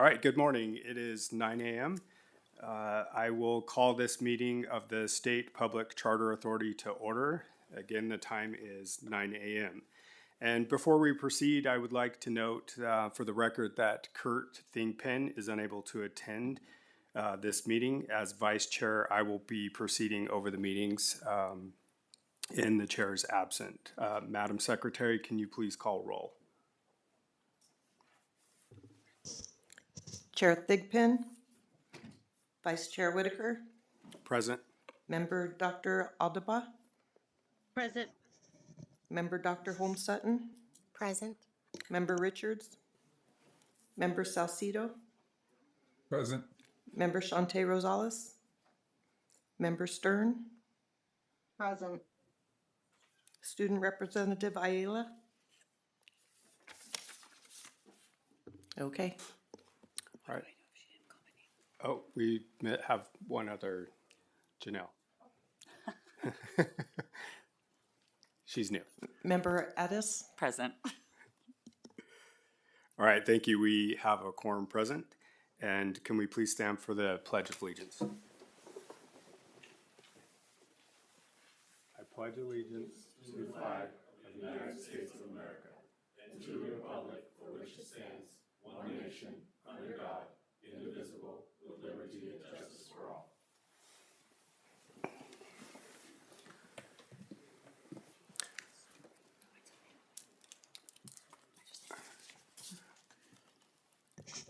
All right, good morning. It is 9 a.m. I will call this meeting of the State Public Charter Authority to order. Again, the time is 9 a.m. And before we proceed, I would like to note for the record that Kurt Thingpen is unable to attend this meeting. As vice chair, I will be proceeding over the meetings in the chair's absent. Madam Secretary, can you please call roll? Chair Thigpen, Vice Chair Whitaker, Present. Member Dr. Aldaba, Present. Member Dr. Holmes Sutton, Present. Member Richards, Member Salcido, Present. Member Shante Rosales, Member Stern, Present. Student Representative Ayala. Okay. All right. Oh, we have one other, Janelle. She's new. Member Addis, Present. All right, thank you. We have a quorum present. And can we please stand for the Pledge of Allegiance? I pledge allegiance to the flag of the United States of America and to the republic for which it stands, one nation, under God, indivisible, with liberty and justice for all.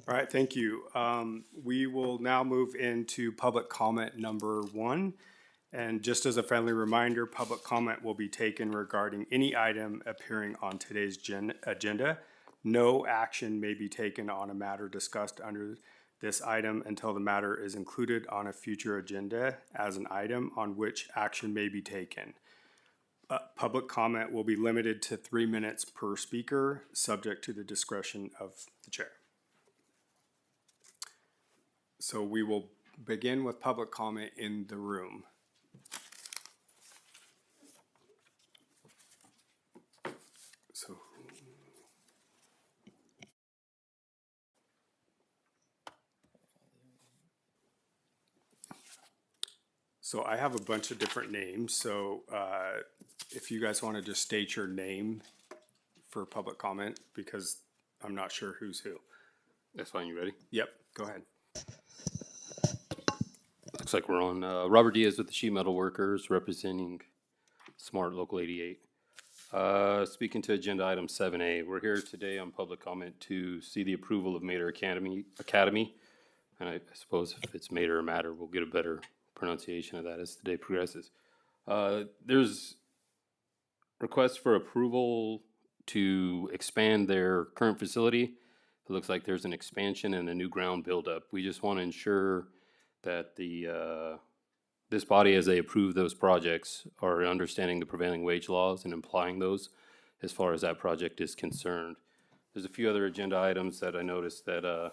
All right, thank you. We will now move into public comment number 1. And just as a friendly reminder, public comment will be taken regarding any item appearing on today's agenda. No action may be taken on a matter discussed under this item until the matter is included on a future agenda as an item on which action may be taken. Public comment will be limited to 3 minutes per speaker, subject to the discretion of the chair. So we will begin with public comment in the room. So I have a bunch of different names. So if you guys want to just state your name for public comment, because I'm not sure who's who. That's fine. You ready? Yep, go ahead. Looks like we're on. Robert Diaz with the Sheet Metal Workers, representing Smart Local 88. Speaking to agenda item 7A, we're here today on public comment to see the approval of Mater Academy. And I suppose if it's Mater or Matter, we'll get a better pronunciation of that as the day progresses. There's requests for approval to expand their current facility. It looks like there's an expansion and a new ground buildup. We just want to ensure that this body, as they approve those projects, are understanding the prevailing wage laws and applying those as far as that project is concerned. There's a few other agenda items that I noticed that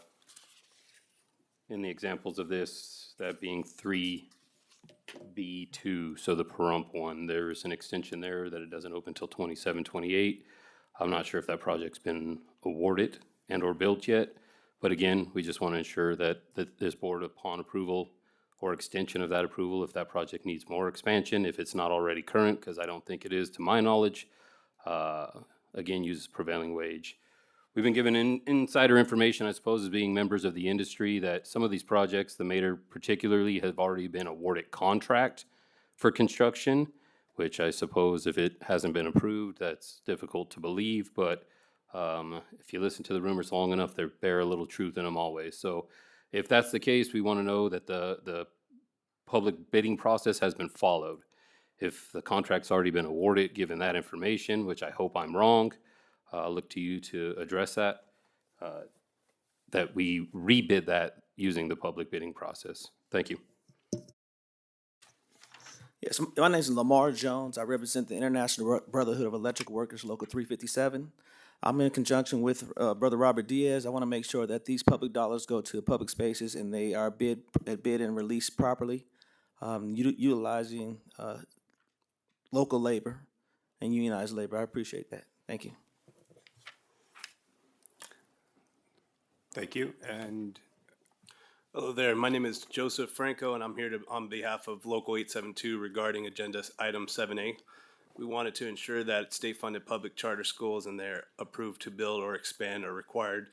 in the examples of this, that being 3B2, so the Pahrump one, there's an extension there that it doesn't open until 27-28. I'm not sure if that project's been awarded and or built yet, but again, we just want to ensure that this board, upon approval or extension of that approval, if that project needs more expansion, if it's not already current, because I don't think it is to my knowledge, again, uses prevailing wage. We've been given insider information, I suppose, as being members of the industry, that some of these projects, the Mater particularly, have already been awarded contract for construction, which I suppose if it hasn't been approved, that's difficult to believe, but if you listen to the rumors long enough, they bear a little truth in them always. So if that's the case, we want to know that the public bidding process has been followed. If the contract's already been awarded, given that information, which I hope I'm wrong, I'll look to you to address that, that we rebid that using the public bidding process. Thank you. Yes, my name is Lamar Jones. I represent the International Brotherhood of Electric Workers, Local 357. I'm in conjunction with Brother Robert Diaz. I want to make sure that these public dollars go to public spaces and they are bid and released properly, utilizing local labor and unionized labor. I appreciate that. Thank you. Thank you. And Hello there. My name is Joseph Franco, and I'm here on behalf of Local 872 regarding Agenda Item 7A. We wanted to ensure that state-funded public charter schools and they're approved to build or expand are required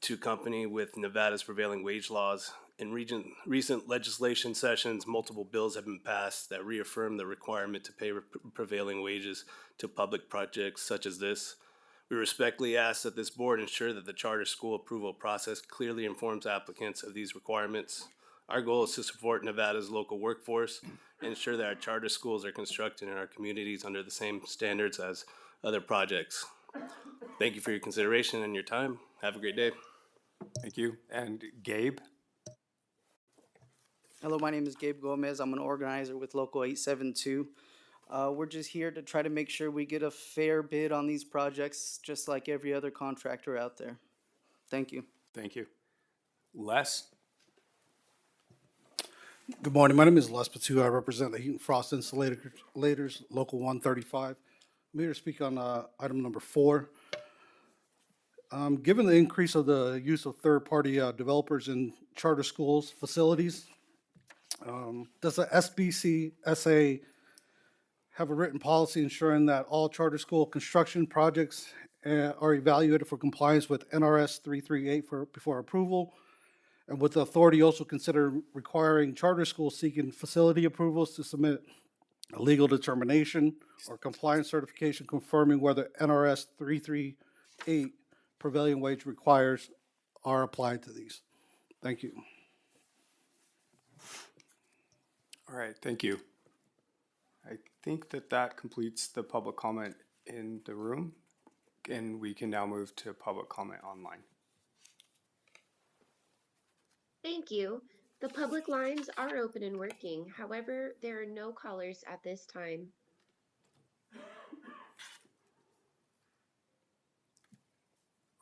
to accompany with Nevada's prevailing wage laws. In recent legislation sessions, multiple bills have been passed that reaffirm the requirement to pay prevailing wages to public projects such as this. We respectfully ask that this board ensure that the charter school approval process clearly informs applicants of these requirements. Our goal is to support Nevada's local workforce and ensure that our charter schools are constructed in our communities under the same standards as other projects. Thank you for your consideration and your time. Have a great day. thank you. And Gabe? Hello, my name is Gabe Gomez. I'm an organizer with Local 872. We're just here to try to make sure we get a fair bid on these projects, just like every other contractor out there. Thank you. Thank you. Les? Good morning. My name is Les Patu. I represent the Heat and Frost Insulators, Local 135. I'm here to speak on item number 4. Given the increase of the use of third-party developers in charter schools facilities, does the SPCSA have a written policy ensuring that all charter school construction projects are evaluated for compliance with NRS 338 before approval? And would the authority also consider requiring charter schools seeking facility approvals to submit a legal determination or compliance certification confirming whether NRS 338 prevailing wage requires are applied to these? Thank you. All right, thank you. I think that completes the public comment in the room, and we can now move to public comment online. Thank you. The public lines are open and working. However, there are no callers at this time.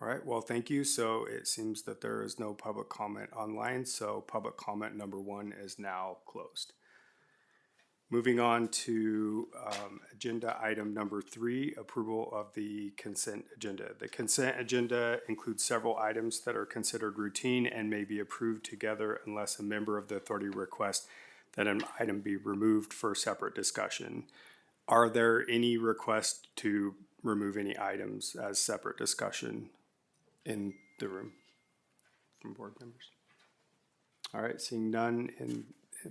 All right, well, thank you. So it seems that there is no public comment online, so public comment number 1 is now closed. Moving on to agenda item number 3, approval of the consent agenda. The consent agenda includes several items that are considered routine and may be approved together unless a member of the authority requests that an item be removed for separate discussion. Are there any requests to remove any items as separate discussion in the room from board members? All right, seeing none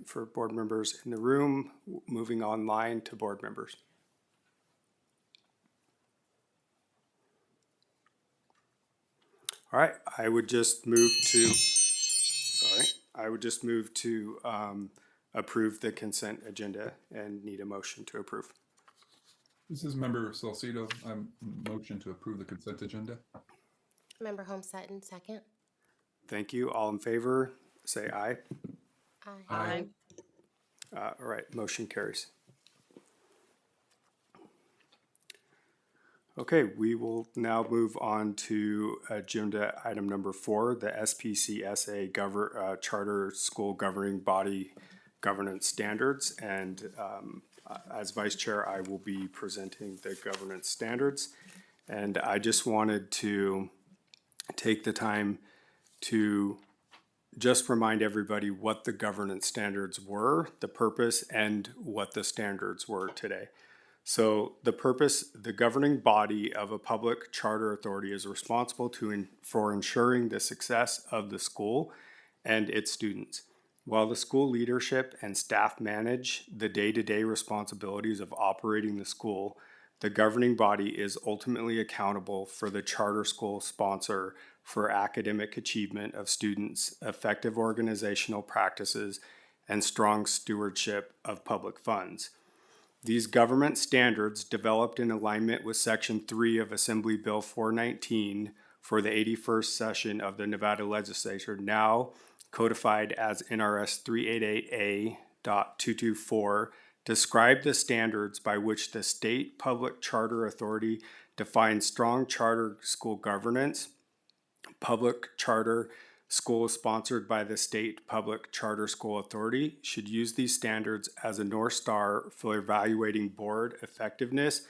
for board members in the room, moving online to board members. All right, I would just move to approve the consent agenda and need a motion to approve. This is Member Salcido. I'm motion to approve the consent agenda. Member Holmes Sutton, second. Thank you. All in favor, say aye. Aye. All right, motion carries. Okay, we will now move on to agenda item number 4, the SPCSA Charter School Governing Body Governance Standards. And as Vice Chair, I will be presenting the governance standards. And I just wanted to take the time to just remind everybody what the governance standards were, the purpose, and what the standards were today. So the purpose, the governing body of a public charter authority is responsible for ensuring the success of the school and its students. While the school leadership and staff manage the day-to-day responsibilities of operating the school, the governing body is ultimately accountable for the charter school sponsor for academic achievement of students, effective organizational practices, and strong stewardship of public funds. These government standards, developed in alignment with Section 3 of Assembly Bill 419 for the 81st session of the Nevada Legislature, now codified as NRS 388A.224, describe the standards by which the state public charter authority defines strong charter school governance. Public charter schools sponsored by the state public charter school authority should use these standards as a North Star for evaluating board effectiveness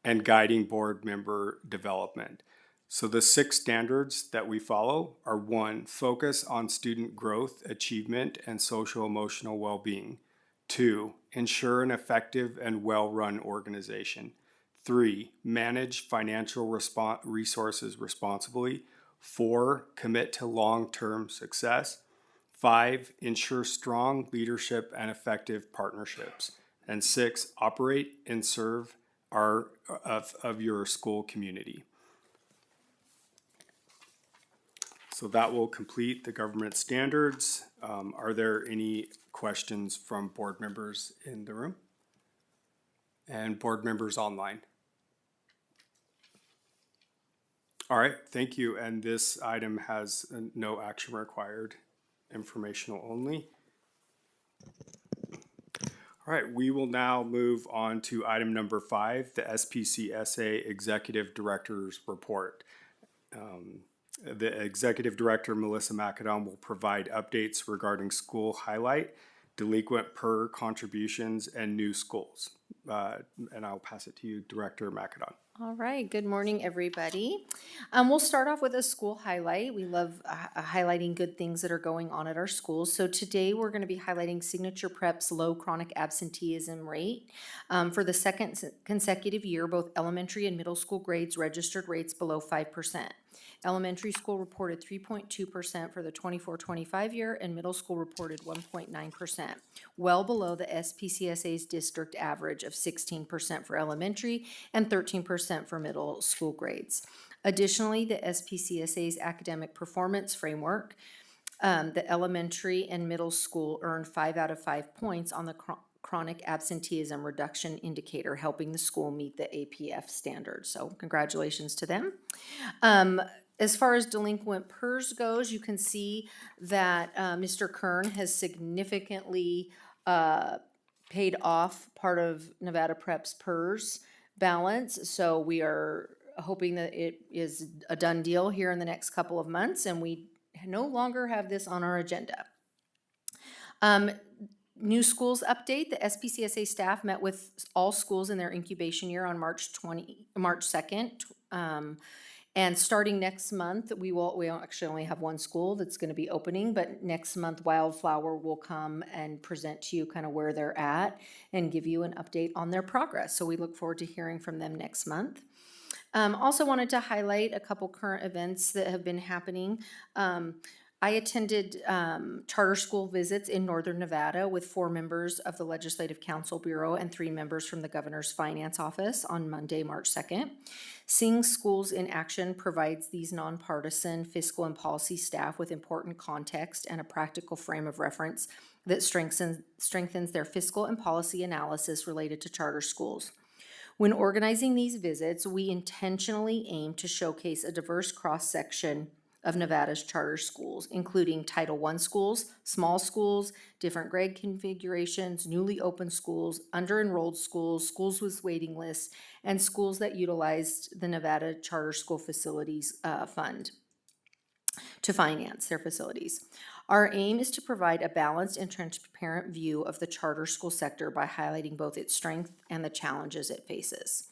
and guiding board member development. So the 6 standards that we follow are: 1, focus on student growth, achievement, and social emotional well-being. 2, ensure an effective and well-run organization. 3, manage financial resources responsibly. 4, commit to long-term success. 5, ensure strong leadership and effective partnerships. And 6, operate and serve of your school community. So that will complete the government standards. Are there any questions from board members in the room? And board members online? All right, thank you. And this item has no action required, informational only. All right, we will now move on to item number 5, the SPCSA Executive Director's Report. The Executive Director, Melissa McAdam, will provide updates regarding school highlight, delinquent PER contributions, and new schools. And I'll pass it to you, Director McAdam. All right, good morning, everybody. We'll start off with a school highlight. We love highlighting good things that are going on at our schools. So today we're going to be highlighting Signature Prep's low chronic absenteeism rate. For the second consecutive year, both elementary and middle school grades registered rates below 5%. Elementary school reported 3.2% for the 24-25 year, and middle school reported 1.9%, well below the SPCSA's district average of 16% for elementary and 13% for middle school grades. Additionally, the SPCSA's academic performance framework, the elementary and middle school earned 5 out of 5 points on the chronic absenteeism reduction indicator, helping the school meet the APF standard. So congratulations to them. As far as delinquent PERS goes, you can see that Mr. Kern has significantly paid off part of Nevada Prep's PERS balance. So we are hoping that it is a done deal here in the next couple of months, and we no longer have this on our agenda. New schools update. The SPCSA staff met with all schools in their incubation year on March 2nd. And starting next month, we actually only have one school that's going to be opening, but next month Wildflower will come and present to you kind of where they're at and give you an update on their progress. So we look forward to hearing from them next month. Also wanted to highlight a couple current events that have been happening. I attended charter school visits in Northern Nevada with 4 members of the Legislative Council Bureau and 3 members from the Governor's Finance Office on Monday, March 2nd. Seeing Schools in Action provides these nonpartisan fiscal and policy staff with important context and a practical frame of reference that strengthens their fiscal and policy analysis related to charter schools. When organizing these visits, we intentionally aim to showcase a diverse cross-section of Nevada's charter schools, including Title I schools, small schools, different grade configurations, newly opened schools, under-enrolled schools, schools with waiting lists, and schools that utilized the Nevada Charter School Facilities Fund to finance their facilities. Our aim is to provide a balanced and transparent view of the charter school sector by highlighting both its strengths and the challenges it faces.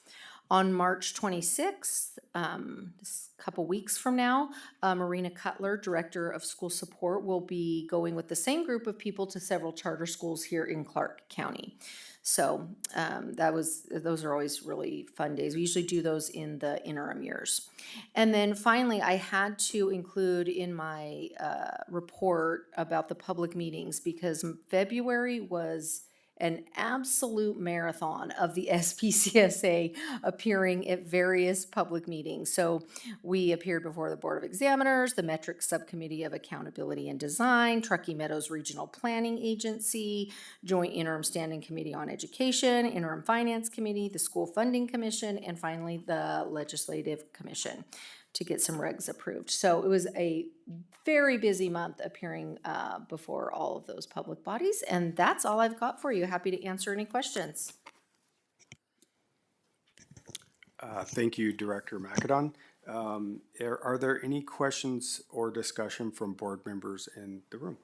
On March 26th, just a couple weeks from now, Marina Cutler, Director of School Support, will be going with the same group of people to several charter schools here in Clark County. So those are always really fun days. We usually do those in the interim years. And then finally, I had to include in my report about the public meetings because February was an absolute marathon of the SPCSA appearing at various public meetings. So we appeared before the Board of Examiners, the Metrics Subcommittee of Accountability and Design, Truckee Meadows Regional Planning Agency, Joint Interim Standing Committee on Education, Interim Finance Committee, the School Funding Commission, and finally the Legislative Commission to get some regs approved. So it was a very busy month appearing before all of those public bodies, and that's all I've got for you. Happy to answer any questions. Thank you, Director McAdam. Are there any questions or discussion from board members in the room?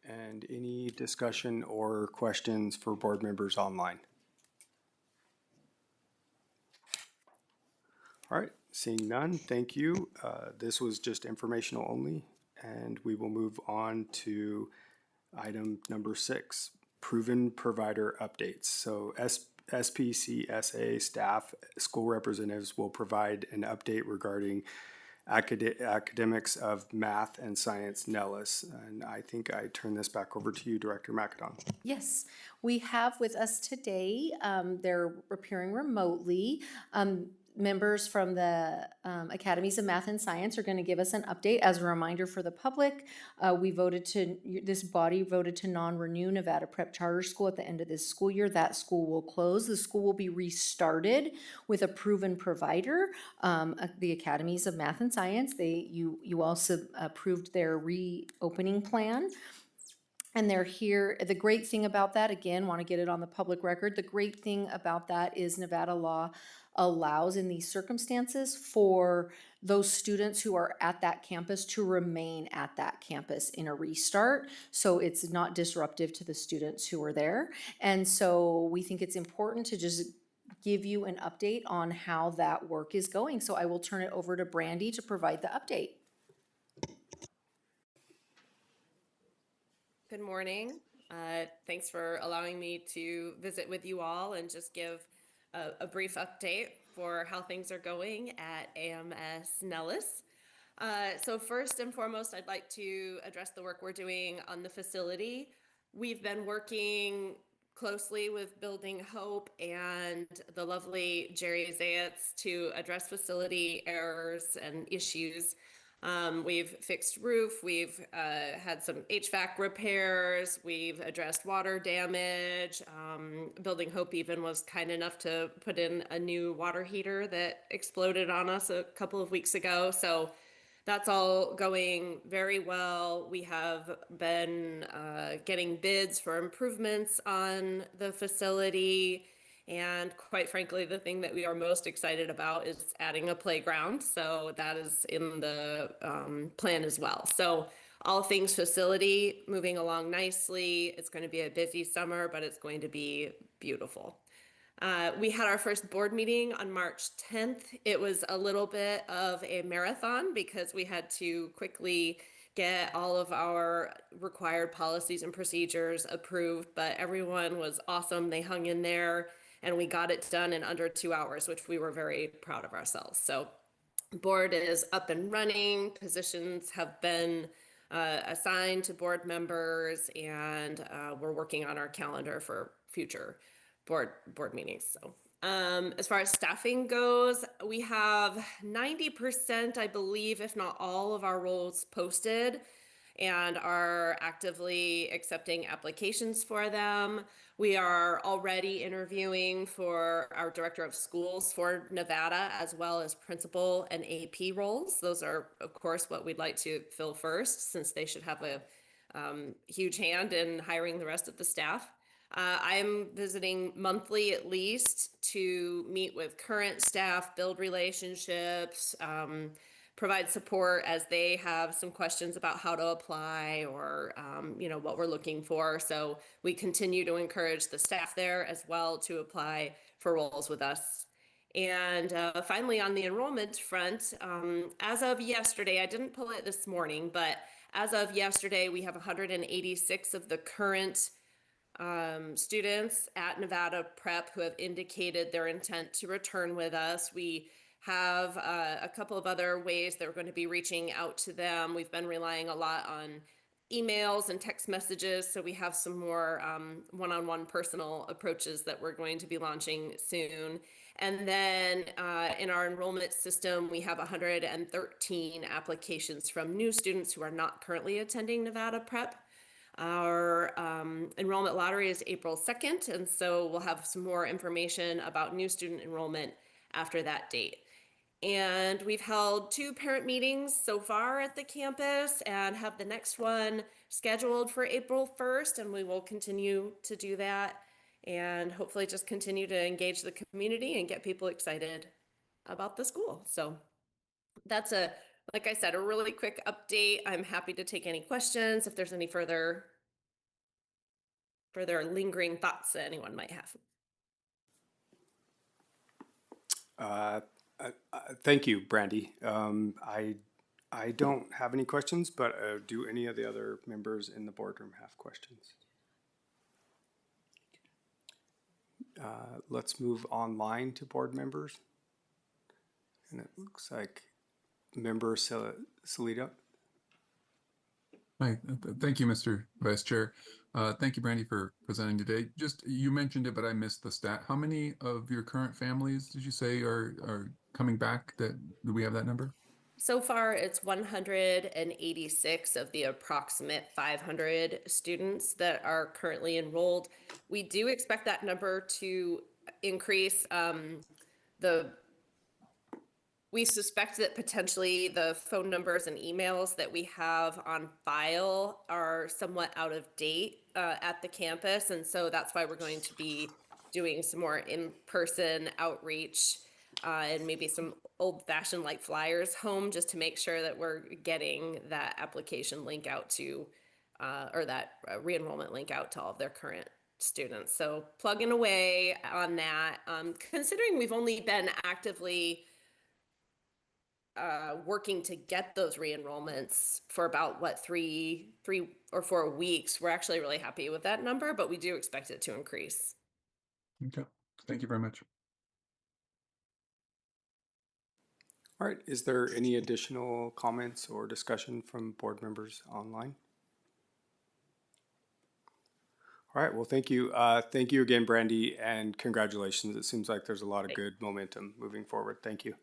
And any discussion or questions for board members online? All right, seeing none, thank you. This was just informational only, and we will move on to item number 6, proven provider updates. So SPCSA staff, school representatives will provide an update regarding academics of math and science Nellis. And I think I turn this back over to you, Director McAdon. Yes, we have with us today, they're appearing remotely. Members from the Academies of Math and Science are going to give us an update. As a reminder for the public, this body voted to non-renew Nevada Prep Charter School at the end of this school year. That school will close. The school will be restarted with a proven provider, the Academies of Math and Science. You also approved their reopening plan. And they're here. The great thing about that, again, want to get it on the public record, the great thing about that is Nevada law allows in these circumstances for those students who are at that campus to remain at that campus in a restart. So it's not disruptive to the students who are there. And so we think it's important to just give you an update on how that work is going. So I will turn it over to Brandy to provide the update. Good morning. Thanks for allowing me to visit with you all and just give a brief update for how things are going at AMS Nellis. So first and foremost, I'd like to address the work we're doing on the facility. We've been working closely with Building Hope and the lovely Jerry Zayatz to address facility errors and issues. We've fixed roof, we've had some HVAC repairs, we've addressed water damage. Building Hope even was kind enough to put in a new water heater that exploded on us a couple of weeks ago. So that's all going very well. We have been getting bids for improvements on the facility. And quite frankly, the thing that we are most excited about is adding a playground. So that is in the plan as well. So all things facility moving along nicely. It's going to be a busy summer, but it's going to be beautiful. We had our first board meeting on March 10th. It was a little bit of a marathon because we had to quickly get all of our required policies and procedures approved, but everyone was awesome. They hung in there and we got it done in under 2 hours, which we were very proud of ourselves. So board is up and running. Positions have been assigned to board members, and we're working on our calendar for future board meetings. So as far as staffing goes, we have 90%, I believe, if not all of our roles posted and are actively accepting applications for them. We are already interviewing for our director of schools for Nevada, as well as principal and AP roles. Those are, of course, what we'd like to fill first, since they should have a huge hand in hiring the rest of the staff. I'm visiting monthly at least to meet with current staff, build relationships, provide support as they have some questions about how to apply or what we're looking for. So we continue to encourage the staff there as well to apply for roles with us. And finally, on the enrollment front, as of yesterday, I didn't pull it this morning, but as of yesterday, we have 186 of the current students at Nevada Prep who have indicated their intent to return with us. We have a couple of other ways that we're going to be reaching out to them. We've been relying a lot on emails and text messages, so we have some more one-on-one personal approaches that we're going to be launching soon. And then in our enrollment system, we have 113 applications from new students who are not currently attending Nevada Prep. Our enrollment lottery is April 2nd, and so we'll have some more information about new student enrollment after that date. And we've held 2 parent meetings so far at the campus and have the next one scheduled for April 1st, and we will continue to do that and hopefully just continue to engage the community and get people excited about the school. So that's like I said, a really quick update. I'm happy to take any questions if there's any further lingering thoughts that anyone might have. Thank you, Brandy. I don't have any questions, but do any of the other members in the boardroom have questions? Let's move online to board members. And it looks like Member Salida. Hi, thank you, Mr. Vice Chair. Thank you, Brandy, for presenting today. Just, you mentioned it, but I missed the stat. How many of your current families did you say are coming back? Do we have that number? So far, it's 186 of the approximate 500 students that are currently enrolled. We do expect that number to increase. We suspect that potentially the phone numbers and emails that we have on file are somewhat out of date at the campus. And so that's why we're going to be doing some more in-person outreach and maybe some old-fashioned like flyers home, just to make sure that we're getting that application link out to, or that re-enrollment link out to all of their current students. So plugging away on that, considering we've only been actively working to get those re-enrollments for about three or 4 weeks. We're actually really happy with that number, but we do expect it to increase. Okay, thank you very much. All right, is there any additional comments or discussion from board members online? All right, well, thank you. Thank you again, Brandy, and congratulations. It seems like there's a lot of good momentum moving forward. Thank you.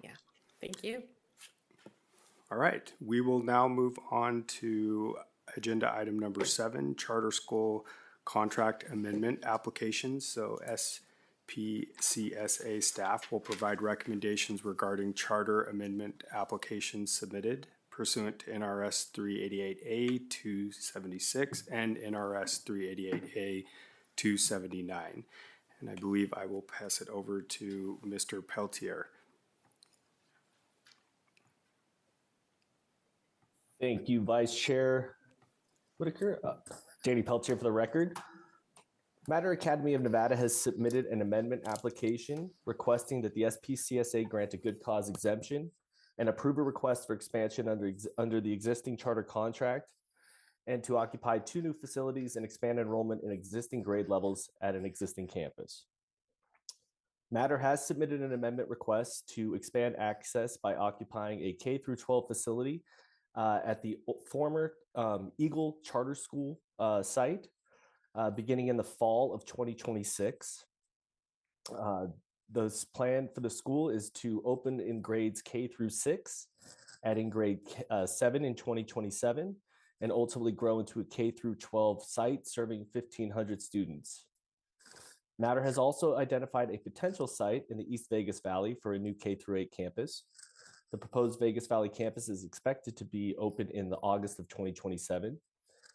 Yeah, thank you. All right, we will now move on to agenda item number 7, charter school contract amendment applications. So SPCSA staff will provide recommendations regarding charter amendment applications submitted pursuant to NRS 388A 276 and NRS 388A 279. And I believe I will pass it over to Mr. Peltier. Thank you, Vice Chair Whitaker. Danny Peltier for the record. Matter Academy of Nevada has submitted an amendment application requesting that the SPCSA grant a good cause exemption and approve a request for expansion under the existing charter contract and to occupy 2 new facilities and expand enrollment in existing grade levels at an existing campus. Matter has submitted an amendment request to expand access by occupying a K-12 facility at the former Eagle Charter School site beginning in the fall of 2026. The plan for the school is to open in grades K-6, adding grade 7 in 2027, and ultimately grow into a K-12 site serving 1,500 students. Matter has also identified a potential site in the East Vegas Valley for a new K-8 campus. The proposed Vegas Valley campus is expected to be open in the August of 2027,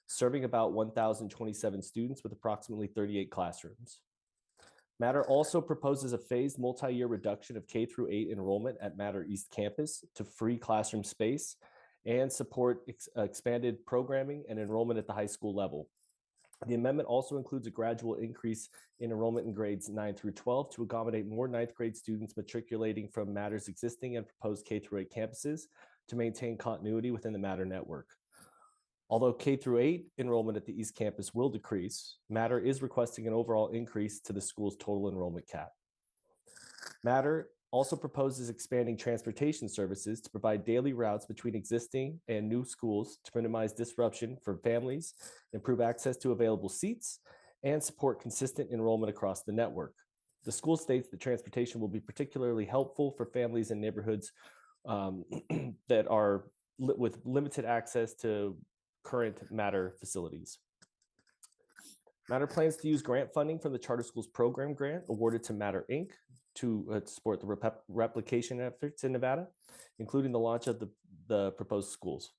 serving about 1,027 students with approximately 38 classrooms. Matter also proposes a phased multi-year reduction of K-8 enrollment at Matter East Campus to free classroom space and support expanded programming and enrollment at the high school level. The amendment also includes a gradual increase in enrollment in grades 9 through 12 to accommodate more 9th grade students matriculating from Matter's existing and proposed K-8 campuses to maintain continuity within the Matter network. Although K-8 enrollment at the East Campus will decrease, Matter is requesting an overall increase to the school's total enrollment cap. Matter also proposes expanding transportation services to provide daily routes between existing and new schools to minimize disruption for families, improve access to available seats, and support consistent enrollment across the network. The school states that transportation will be particularly helpful for families in neighborhoods that are with limited access to current Matter facilities. Matter plans to use grant funding from the Charter Schools Program grant awarded to Matter Inc. to support the replication efforts in Nevada, including the launch of the proposed schools.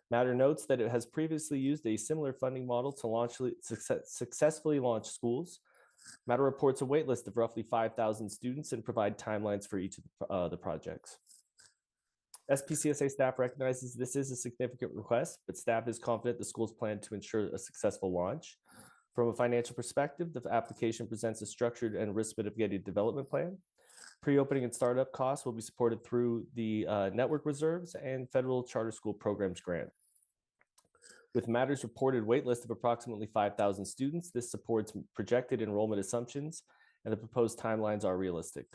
Matter notes that it has previously used a similar funding model to successfully launch schools. Matter reports a waitlist of roughly 5,000 students and provide timelines for each of the projects. SPCSA staff recognizes this is a significant request, but staff is confident the schools plan to ensure a successful launch. From a financial perspective, the application presents a structured and risk mitigated development plan. Pre-opening and startup costs will be supported through the network reserves and federal charter school programs grant. With Matter's reported waitlist of approximately 5,000 students, this supports projected enrollment assumptions, and the proposed timelines are realistic.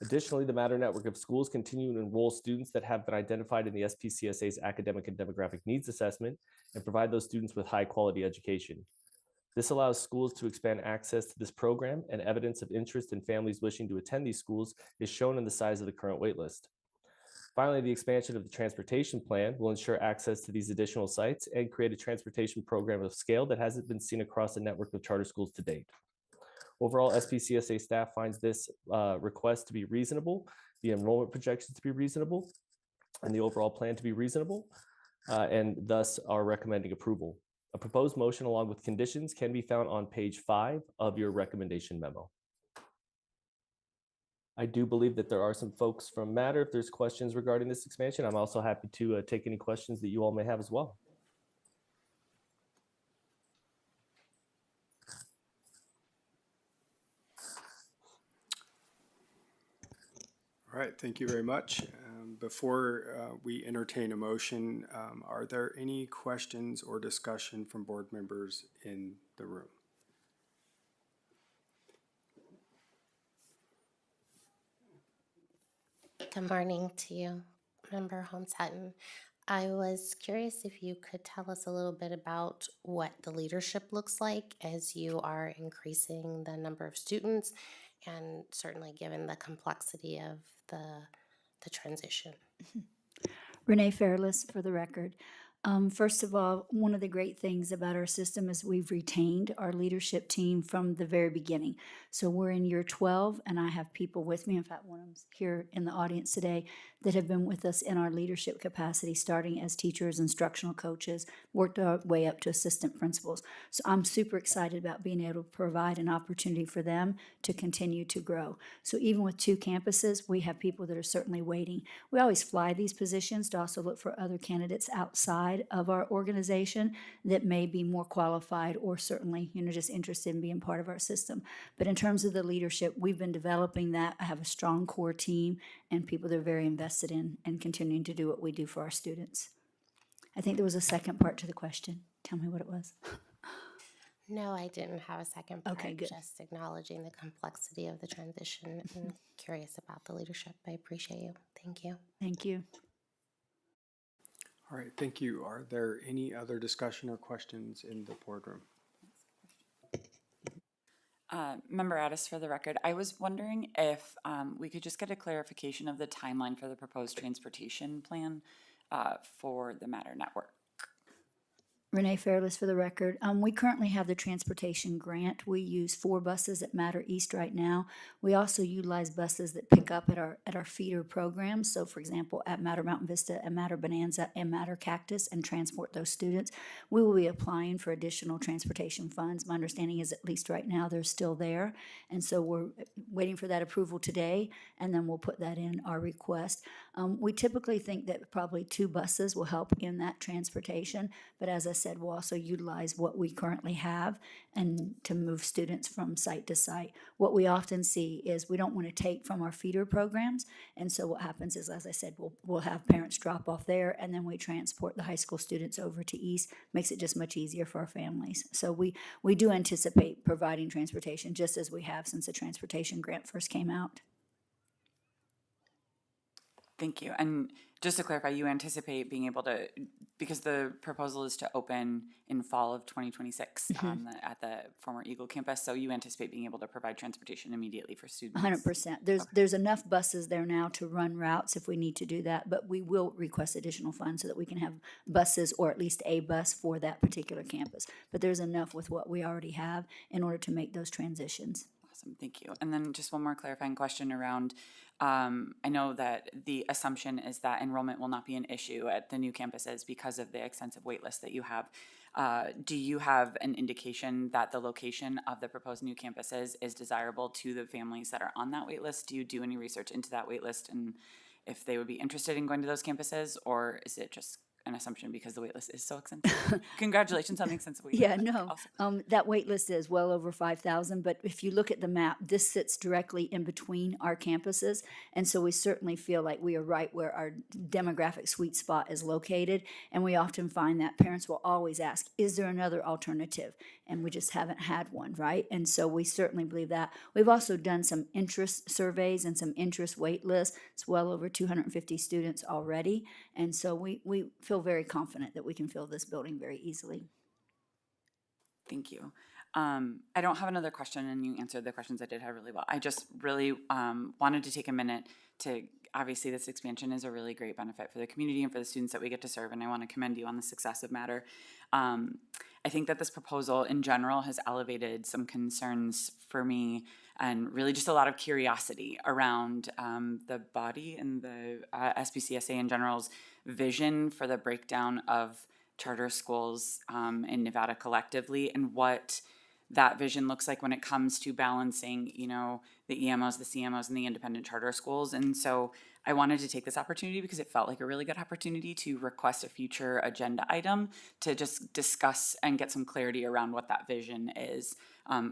Additionally, the Matter network of schools continue to enroll students that have been identified in the SPCSA's Academic and Demographic Needs Assessment and provide those students with high-quality education. This allows schools to expand access to this program, and evidence of interest in families wishing to attend these schools is shown in the size of the current waitlist. Finally, the expansion of the transportation plan will ensure access to these additional sites and create a transportation program of scale that hasn't been seen across a network of charter schools to date. Overall, SPCSA staff finds this request to be reasonable, the enrollment projections to be reasonable, and the overall plan to be reasonable, and thus are recommending approval. A proposed motion along with conditions can be found on page 5 of your recommendation memo. I do believe that there are some folks from Matter. If there's questions regarding this expansion, I'm also happy to take any questions that you all may have as well. All right, thank you very much. Before we entertain a motion, are there any questions or discussion from board members in the room? Good morning to you, Member Holmes Hutton. I was curious if you could tell us a little bit about what the leadership looks like as you are increasing the number of students, and certainly given the complexity of the transition. Renee Fairless for the record. First of all, one of the great things about our system is we've retained our leadership team from the very beginning. So we're in year 12, and I have people with me. In fact, one of them's here in the audience today that have been with us in our leadership capacity, starting as teachers, instructional coaches, worked our way up to assistant principals. So I'm super excited about being able to provide an opportunity for them to continue to grow. So even with 2 campuses, we have people that are certainly waiting. We always fly these positions to also look for other candidates outside of our organization that may be more qualified or certainly, just interested in being part of our system. But in terms of the leadership, we've been developing that. I have a strong core team and people that are very invested in and continuing to do what we do for our students. I think there was a second part to the question. Tell me what it was. No, I didn't have a second part. Okay, good. Just acknowledging the complexity of the transition and curious about the leadership. I appreciate you. Thank you. Thank you. All right, thank you. Are there any other discussion or questions in the boardroom? Member Addis, for the record, I was wondering if we could just get a clarification of the timeline for the proposed transportation plan for the Matter network. Renee Fairless for the record. We currently have the transportation grant. We use 4 buses at Matter East right now. We also utilize buses that pick up at our feeder programs. So for example, at Matter Mountain Vista, at Matter Bonanza, and Matter Cactus, and transport those students. We will be applying for additional transportation funds. My understanding is at least right now they're still there. And so we're waiting for that approval today, and then we'll put that in our request. We typically think that probably 2 buses will help in that transportation, but as I said, we'll also utilize what we currently have and to move students from site to site. What we often see is we don't want to take from our feeder programs, and so what happens is, as I said, we'll have parents drop off there, and then we transport the high school students over to East. Makes it just much easier for our families. So we do anticipate providing transportation just as we have since the transportation grant first came out. Thank you. And just to clarify, you anticipate being able to, because the proposal is to open in fall of 2026 at the former Eagle campus, so you anticipate being able to provide transportation immediately for students? 100%. There's enough buses there now to run routes if we need to do that, but we will request additional funds so that we can have buses, or at least a bus for that particular campus. But there's enough with what we already have in order to make those transitions. Awesome, thank you. And then just one more clarifying question around, I know that the assumption is that enrollment will not be an issue at the new campuses because of the extensive wait list that you have. Do you have an indication that the location of the proposed new campuses is desirable to the families that are on that wait list? Do you do any research into that wait list and if they would be interested in going to those campuses, or is it just an assumption because the wait list is so extensive. Congratulations on the extensive wait. Yeah, no, Also. that wait list is well over 5,000, but if you look at the map, this sits directly in between our campuses. And so we certainly feel like we are right where our demographic sweet spot is located. And we often find that parents will always ask, is there another alternative? And we just haven't had one, right? And so we certainly believe that. We've also done some interest surveys and some interest wait lists. It's well over 250 students already. And so we feel very confident that we can fill this building very easily. Thank you. I don't have another question, and you answered the questions I did have really well. I just really wanted to take a minute to, obviously this expansion is a really great benefit for the community and for the students that we get to serve, and I want to commend you on the success of Matter. I think that this proposal in general has elevated some concerns for me and really just a lot of curiosity around the body and the SPCSA in general's vision for the breakdown of charter schools in Nevada collectively, and what that vision looks like when it comes to balancing, you know, the EMOs, the CMOs, and the independent charter schools. And so I wanted to take this opportunity because it felt like a really good opportunity to request a future agenda item to just discuss and get some clarity around what that vision is.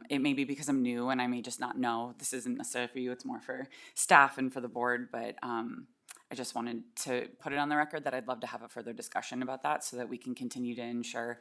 It may be because I'm new and I may just not know. This isn't necessarily for you, it's more for staff and for the board, but I just wanted to put it on the record that I'd love to have a further discussion about that so that we can continue to ensure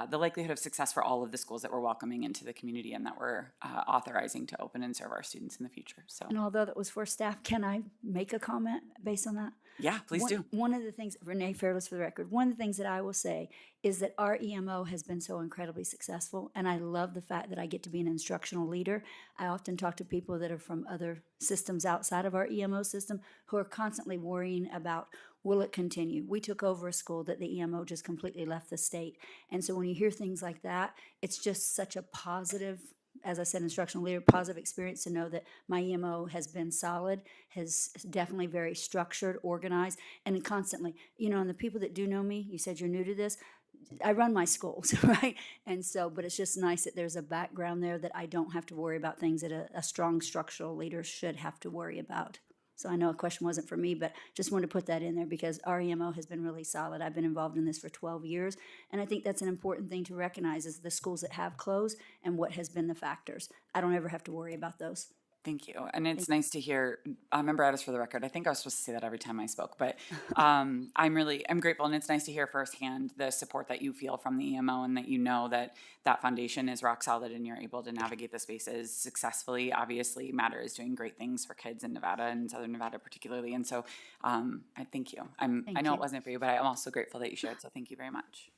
the likelihood of success for all of the schools that we're welcoming into the community and that we're authorizing to open and serve our students in the future. So, And although that was for staff, can I make a comment based on that? yeah, please do. One of the things, Renee Fairless for the record, one of the things that I will say is that our EMO has been so incredibly successful, and I love the fact that I get to be an instructional leader. I often talk to people that are from other systems outside of our EMO system who are constantly worrying about, will it continue? We took over a school that the EMO just completely left the state. And so when you hear things like that, it's just such a positive, as I said, instructional leader, positive experience to know that my EMO has been solid, has definitely very structured, organized, and constantly, you know, and the people that do know me, you said you're new to this, I run my schools, right? And so, but it's just nice that there's a background there that I don't have to worry about things that a strong structural leader should have to worry about. So I know a question wasn't for me, but just wanted to put that in there because our EMO has been really solid. I've been involved in this for 12 years, and I think that's an important thing to recognize is the schools that have closed and what has been the factors. I don't ever have to worry about those. Thank you. And it's nice to hear, Member Addis, for the record, I think I was supposed to say that every time I spoke, but I'm grateful, and it's nice to hear firsthand the support that you feel from the EMO and that you know that that foundation is rock solid and you're able to navigate the spaces successfully. Obviously, Matter is doing great things for kids in Nevada and Southern Nevada particularly, and so I thank you. I know it wasn't for you, but I'm also grateful that you shared, so thank you very much.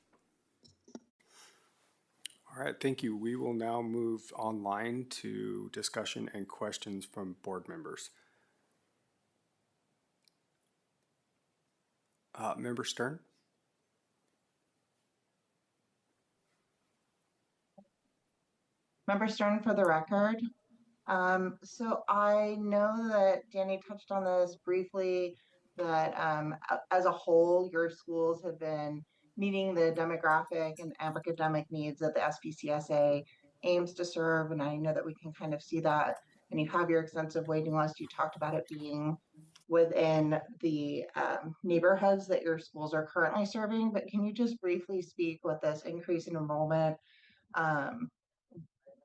All right, thank you. We will now move online to discussion and questions from board members. Member Stern? Member Stern for the record. So I know that Danny touched on this briefly, that as a whole, your schools have been meeting the demographic and academic needs that the SPCSA aims to serve. And I know that we can kind of see that, and you have your extensive waiting list. You talked about it being within the neighborhoods that your schools are currently serving, but can you just briefly speak with this increase in enrollment,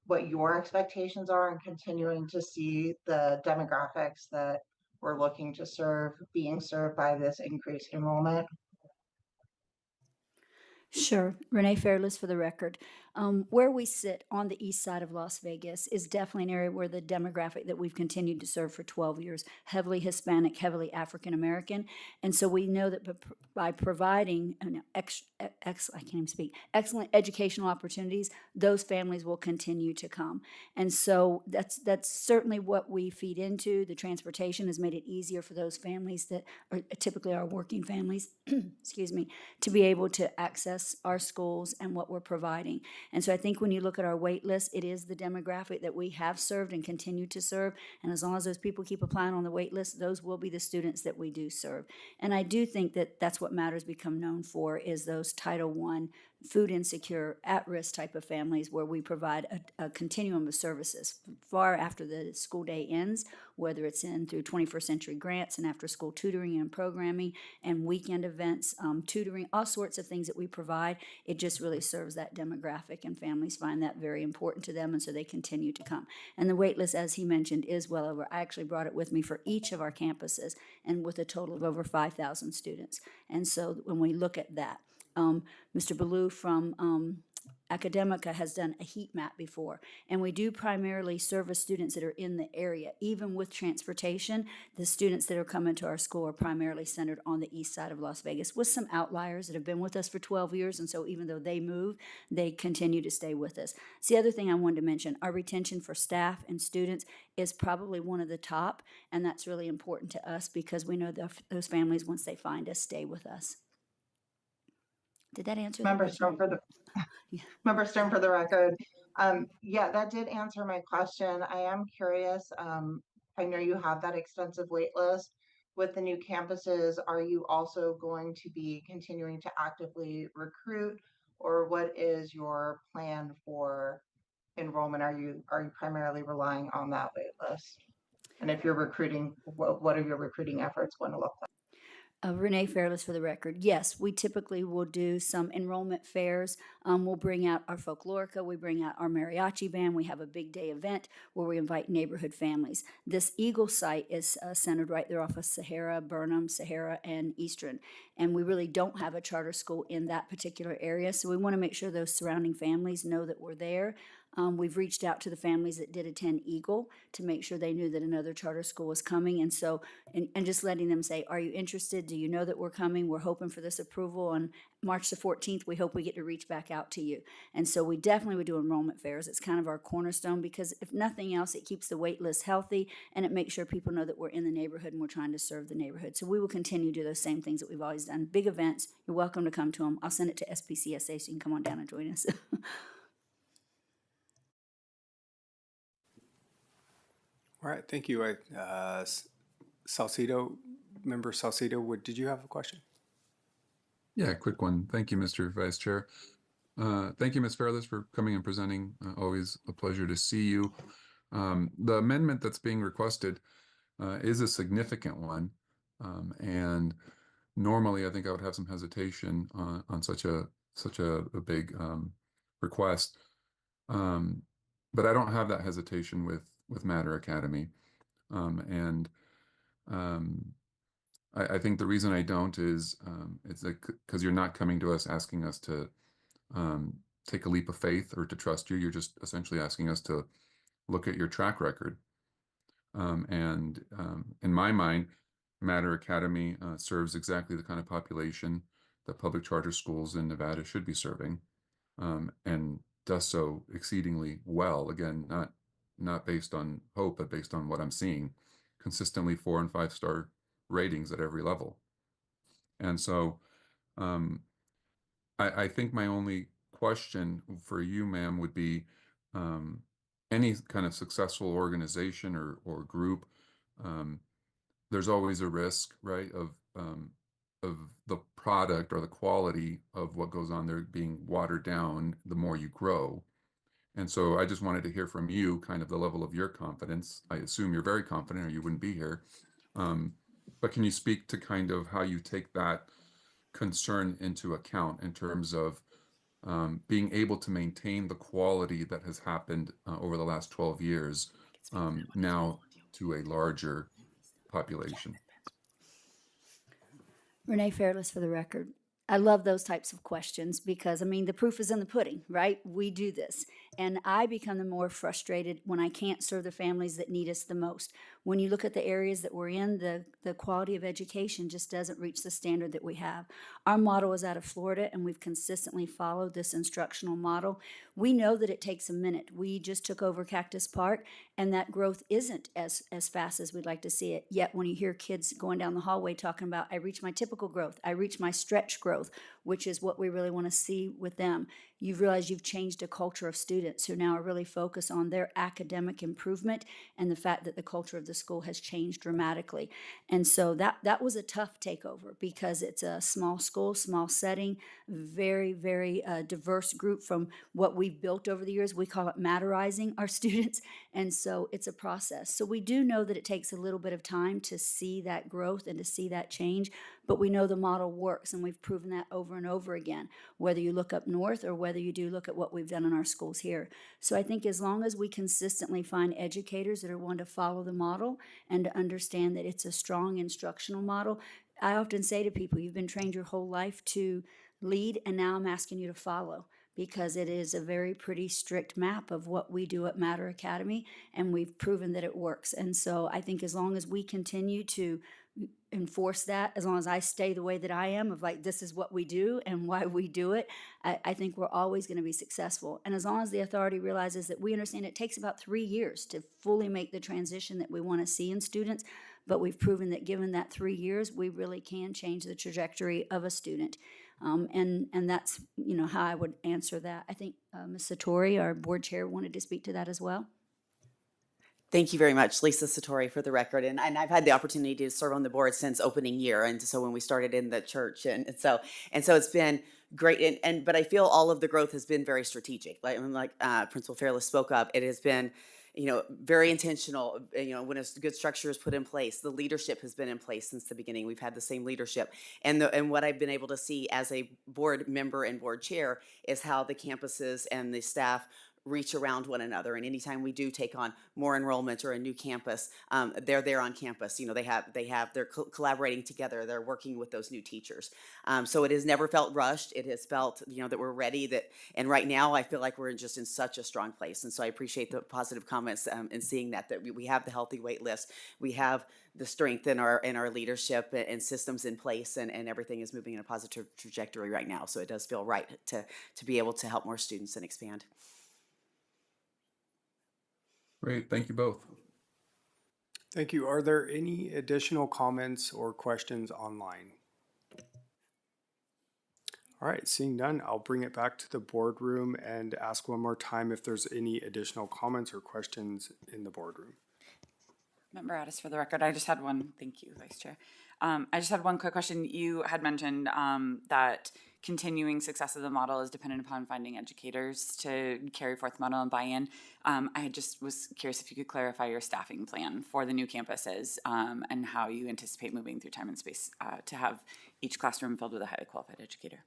what your expectations are, and continuing to see the demographics that we're looking to serve being served by this increased enrollment? Sure. Renee Fairless for the record. Where we sit on the east side of Las Vegas is definitely an area where the demographic that we've continued to serve for 12 years, heavily Hispanic, heavily African American. And so we know that by providing I can't even speak, excellent educational opportunities, those families will continue to come. And so that's certainly what we feed into. The transportation has made it easier for those families that are typically our working families, excuse me, to be able to access our schools and what we're providing. And so I think when you look at our wait list, it is the demographic that we have served and continue to serve. And as long as those people keep applying on the wait list, those will be the students that we do serve. And I do think that that's what Matter's become known for, is those Title I food insecure, at-risk type of families where we provide a continuum of services far after the school day ends, whether it's in through 21st century grants and after-school tutoring and programming and weekend events, tutoring, all sorts of things that we provide. It just really serves that demographic, and families find that very important to them, and so they continue to come. And the wait list, as he mentioned, is well over. I actually brought it with me for each of our campuses, and with a total of over 5,000 students. And so when we look at that, Mr. Ballou from Academica has done a heat map before, and we do primarily service students that are in the area. Even with transportation, the students that are coming to our school are primarily centered on the east side of Las Vegas, with some outliers that have been with us for 12 years, and so even though they move, they continue to stay with us. It's the other thing I wanted to mention, our retention for staff and students is probably one of the top, and that's really important to us because we know those families, once they find us, stay with us. Did that answer that Member question? Stone, for the Member Stone, for the record, yeah, that did answer my question. I am curious. I know you have that extensive wait list. With the new campuses, are you also going to be continuing to actively recruit, or what is your plan for enrollment? Are you primarily relying on that wait list? And if you're recruiting, what are your recruiting efforts going to look like? Renee Fairless for the record. Yes, we typically will do some enrollment fairs. We'll bring out our folklorica, we bring out our mariachi band. We have a big day event where we invite neighborhood families. This Eagle site is centered right there off of Sahara, Burnham, Sahara, and Eastern. And we really don't have a charter school in that particular area, so we want to make sure those surrounding families know that we're there. We've reached out to the families that did attend Eagle to make sure they knew that another charter school was coming. And so, and just letting them say, are you interested? Do you know that we're coming? We're hoping for this approval on March the 14th. We hope we get to reach back out to you. And so we definitely would do enrollment fairs. It's kind of our cornerstone because if nothing else, it keeps the wait list healthy and it makes sure people know that we're in the neighborhood and we're trying to serve the neighborhood. So we will continue to do those same things that we've always done. Big events, you're welcome to come to them. I'll send it to SPCSA so you can come on down and join us. All right, thank you. Salcido, Member Salcido, did you have a question? Yeah, quick one. Thank you, Mr. Vice Chair. Thank you, Ms. Fairless, for coming and presenting. Always a pleasure to see you. The amendment that's being requested is a significant one. And normally I think I would have some hesitation on such a big request. But I don't have that hesitation with Matter Academy. I think the reason I don't is it's because you're not coming to us asking us to take a leap of faith or to trust you. You're just essentially asking us to look at your track record. In my mind, Matter Academy serves exactly the kind of population that public charter schools in Nevada should be serving, and does so exceedingly well. Again, not based on hope, but based on what I'm seeing, consistently 4- and 5-star ratings at every level. And so I think my only question for you, ma'am, would be any kind of successful organization or group, there's always a risk, right, of the product or the quality of what goes on there being watered down the more you grow. And so I just wanted to hear from you kind of the level of your confidence. I assume you're very confident or you wouldn't be here. But can you speak to kind of how you take that concern into account in terms of being able to maintain the quality that has happened over the last 12 years now to a larger population? Renee Fairless for the record. I love those types of questions because, I mean, the proof is in the pudding, right? We do this. And I become the more frustrated when I can't serve the families that need us the most. When you look at the areas that we're in, the quality of education just doesn't reach the standard that we have. Our model is out of Florida, and we've consistently followed this instructional model. We know that it takes a minute. We just took over Cactus Park, and that growth isn't as fast as we'd like to see it. Yet when you hear kids going down the hallway talking about, I reach my typical growth, I reach my stretch growth, which is what we really want to see with them, you've realized you've changed a culture of students who now are really focused on their academic improvement and the fact that the culture of the the school has changed dramatically. And so that was a tough takeover because it's a small school, small setting, very, very diverse group from what we've built over the years. We call it matterizing our students. And so it's a process. So we do know that it takes a little bit of time to see that growth and to see that change, but we know the model works, and we've proven that over and over again, whether you look up north or whether you do look at what we've done in our schools here. So I think as long as we consistently find educators that are willing to follow the model and to understand that it's a strong instructional model, I often say to people, you've been trained your whole life to lead, and now I'm asking you to follow, because it is a very pretty strict map of what we do at Matter Academy, and we've proven that it works. And so I think as long as we continue to enforce that, as long as I stay the way that I am, of like, this is what we do and why we do it, I think we're always going to be successful. And as long as the authority realizes that we understand it takes about 3 years to fully make the transition that we want to see in students, but we've proven that given that 3 years, we really can change the trajectory of a student. And that's, how I would answer that. I think Ms. Satori, our board chair, wanted to speak to that as well. Thank you very much, Lisa Satori, for the record. And I've had the opportunity to serve on the board since opening year, and so when we started in the church, and so it's been great. But I feel all of the growth has been very strategic. Like Principal Fairless spoke of, it has been very intentional. When a good structure is put in place, the leadership has been in place since the beginning. We've had the same leadership, and what I've been able to see as a board member and board chair is how the campuses and the staff reach around one another. And anytime we do take on more enrollment or a new campus, they're there on campus. They're collaborating together. They're working with those new teachers. So it has never felt rushed. It has felt, that we're ready. And right now I feel like we're just in such a strong place. And so I appreciate the positive comments and seeing that we have the healthy wait list. We have the strength in our leadership and systems in place, and everything is moving in a positive trajectory right now. So it does feel right to be able to help more students and expand. Great, thank you both. Thank you. Are there any additional comments or questions online? All right, seeing none, I'll bring it back to the boardroom and ask one more time if there's any additional comments or questions in the boardroom. Member Addis, for the record, I just had one. Thank you, Vice Chair. I just had one quick question. You had mentioned that continuing success of the model is dependent upon finding educators to carry forth the model and buy-in. I just was curious if you could clarify your staffing plan for the new campuses and how you anticipate moving through time and space to have each classroom filled with a highly qualified educator.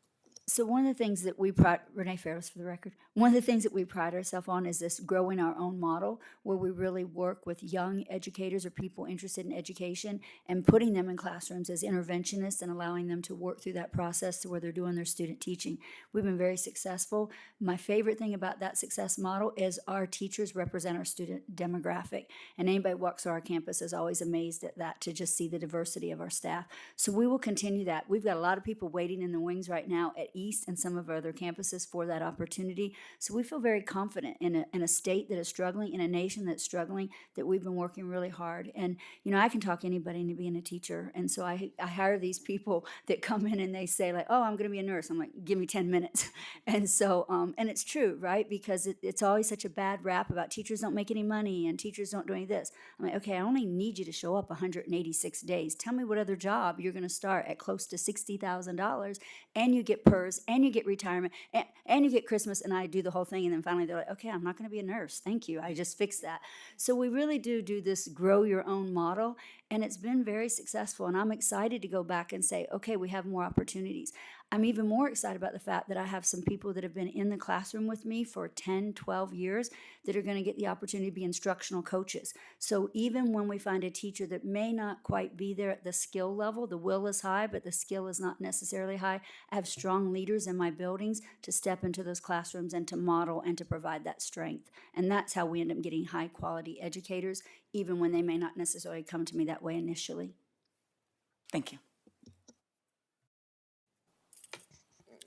So one of the things that we pride, Renee Fairless for the record, one of the things that we pride ourselves on is this growing our own model, where we really work with young educators or people interested in education and putting them in classrooms as interventionists and allowing them to work through that process to where they're doing their student teaching. We've been very successful. My favorite thing about that success model is our teachers represent our student demographic, and anybody who walks through our campus is always amazed at that, to just see the diversity of our staff. So we will continue that. We've got a lot of people waiting in the wings right now at East and some of our other campuses for that opportunity. So we feel very confident in a state that is struggling, in a nation that's struggling, that we've been working really hard. And, I can talk anybody into being a teacher. And so I hire these people that come in and they say like, oh, I'm going to be a nurse. I'm like, give me 10 minutes. And so, and it's true, right? Because it's always such a bad rap about teachers don't make any money and teachers don't do any of this. I'm like, okay, I only need you to show up 186 days. Tell me what other job you're going to start at close to $60,000 and you get PERS and you get retirement and you get Christmas, and I do the whole thing, and then finally they're like, okay, I'm not going to be a nurse. Thank you. I just fixed that. So we really do this grow your own model, and it's been very successful, and I'm excited to go back and say, okay, we have more opportunities. I'm even more excited about the fact that I have some people that have been in the classroom with me for 10, 12 years that are going to get the opportunity to be instructional coaches. So even when we find a teacher that may not quite be there at the skill level, the will is high, but the skill is not necessarily high, I have strong leaders in my buildings to step into those classrooms and to model and to provide that strength. And that's how we end up getting high quality educators, even when they may not necessarily come to me that way initially. Thank you.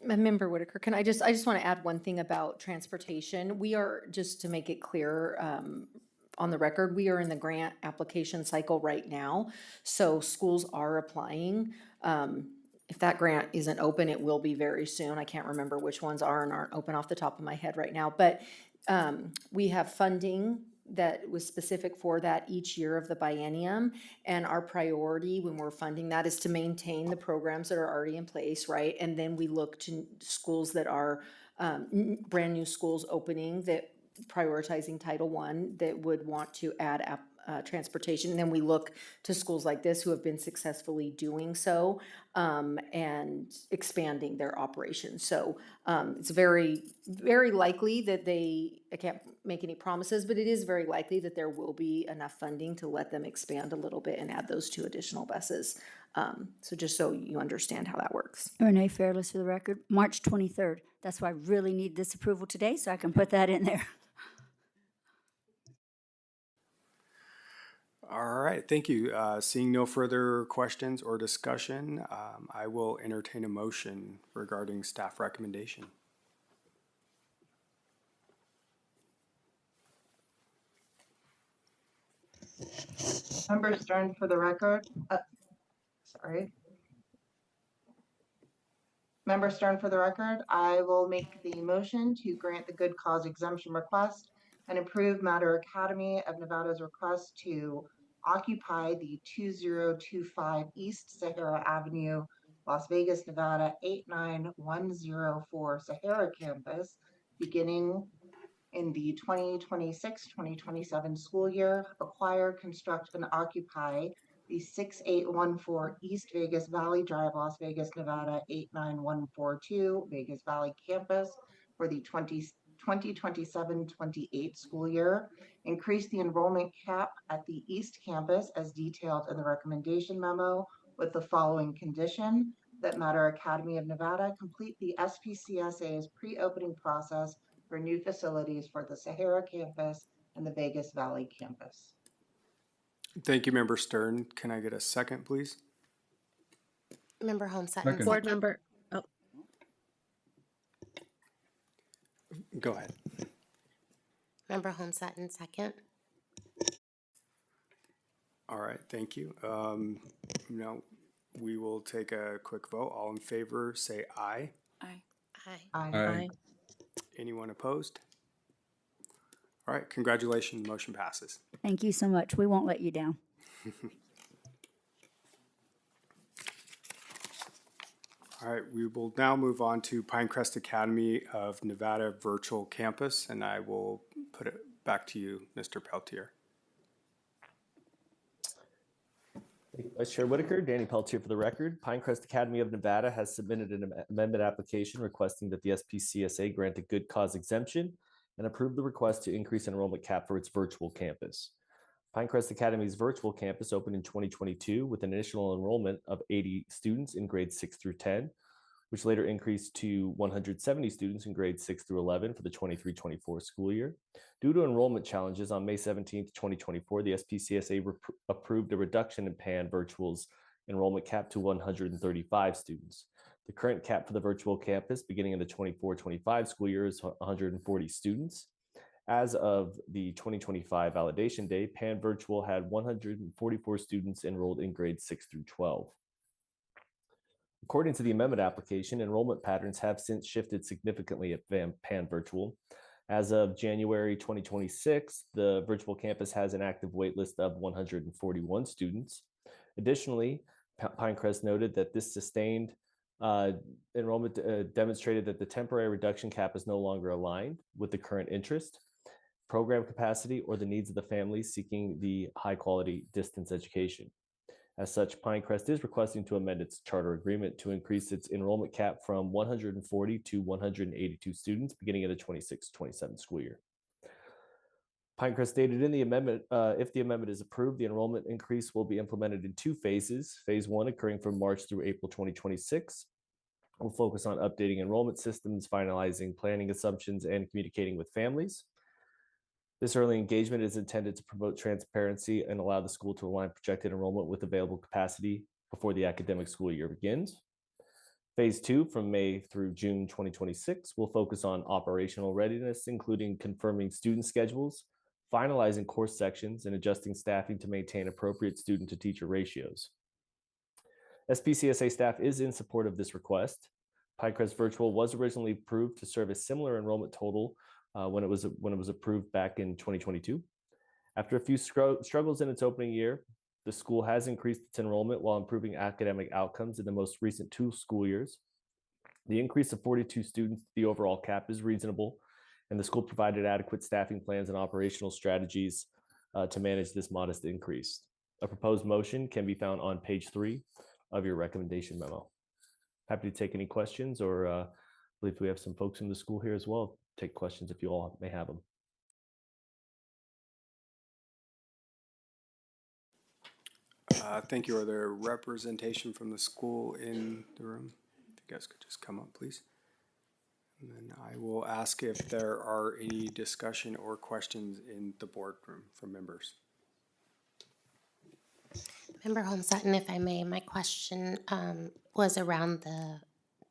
Member Whitaker, I just want to add one thing about transportation. We are, just to make it clear on the record, we are in the grant application cycle right now. So schools are applying. If that grant isn't open, it will be very soon. I can't remember which ones are and aren't open off the top of my head right now. But we have funding that was specific for that each year of the biennium. And our priority when we're funding that is to maintain the programs that are already in place, right? And then we look to schools that are brand new schools opening that prioritizing Title I that would want to add transportation. And then we look to schools like this who have been successfully doing so and expanding their operations. So it's very, very likely that I can't make any promises, but it is very likely that there will be enough funding to let them expand a little bit and add those 2 additional buses. So just so you understand how that works. Renee Fairless for the record, March 23rd. That's why I really need this approval today, so I can put that in there. All right, thank you. Seeing no further questions or discussion, I will entertain a motion regarding staff recommendation. Member Stern for the record. Sorry. Member Stern for the record, I will make the motion to grant the good cause exemption request and approve Matter Academy of Nevada's request to occupy the 2025 East Sahara Avenue, Las Vegas, Nevada 89104 Sahara campus beginning in the 2026-2027 school year. Acquire, construct, and occupy the 6814 East Vegas Valley Drive, Las Vegas, Nevada 89142 Vegas Valley campus for the 2027-28 school year. Increase the enrollment cap at the East Campus as detailed in the recommendation memo with the following condition: that Matter Academy of Nevada complete the SPCSA's pre-opening process for new facilities for the Sahara campus and the Vegas Valley campus. Thank you, Member Stern. Can I get a second, please? Member Holmes Sutton. Second. Board member, oh, Go ahead. Member Holmes Sutton, second. All right, thank you. Now we will take a quick vote. All in favor, say aye. Aye. Aye. Aye. Anyone opposed? All right, congratulations, motion passes. Thank you so much. We won't let you down. All right, we will now move on to Pinecrest Academy of Nevada Virtual Campus, and I will put it back to you, Mr. Peltier. Vice Chair Whitaker, Danny Peltier for the record. Pinecrest Academy of Nevada has submitted an amendment application requesting that the SPCSA grant a good cause exemption and approve the request to increase enrollment cap for its virtual campus. Pinecrest Academy's virtual campus opened in 2022 with an initial enrollment of 80 students in grades 6 through 10, which later increased to 170 students in grades 6 through 11 for the 23-24 school year. Due to enrollment challenges, on May 17th, 2024, the SPCSA approved a reduction in PAN Virtual's enrollment cap to 135 students. The current cap for the virtual campus beginning in the 24-25 school year is 140 students. As of the 2025 validation day, PAN Virtual had 144 students enrolled in grades 6 through 12. According to the amendment application, enrollment patterns have since shifted significantly at PAN Virtual. As of January 2026, the virtual campus has an active waitlist of 141 students. Additionally, Pinecrest noted that this sustained enrollment demonstrated that the temporary reduction cap is no longer aligned with the current interest, program capacity, or the needs of the families seeking the high-quality distance education. As such, Pinecrest is requesting to amend its charter agreement to increase its enrollment cap from 140 to 182 students beginning of the 26-27 school year. Pinecrest stated in the amendment, if the amendment is approved, the enrollment increase will be implemented in 2 phases. Phase 1 occurring from March through April 2026. We'll focus on updating enrollment systems, finalizing planning assumptions, and communicating with families. This early engagement is intended to promote transparency and allow the school to align projected enrollment with available capacity before the academic school year begins. Phase 2, from May through June 2026, will focus on operational readiness, including confirming student schedules, finalizing course sections, and adjusting staffing to maintain appropriate student to teacher ratios. SPCSA staff is in support of this request. Pinecrest Virtual was originally approved to serve a similar enrollment total when it was approved back in 2022. After a few struggles in its opening year, the school has increased its enrollment while improving academic outcomes in the most recent 2 school years. The increase of 42 students to the overall cap is reasonable, and the school provided adequate staffing plans and operational strategies to manage this modest increase. A proposed motion can be found on page 3 of your recommendation memo. Happy to take any questions, or I believe we have some folks in the school here as well. Take questions if you all may have them. Thank you. Are there representation from the school in the room? If you guys could just come up, please. And then I will ask if there are any discussion or questions in the boardroom from members. Member Holmes Sutton, if I may, my question was around the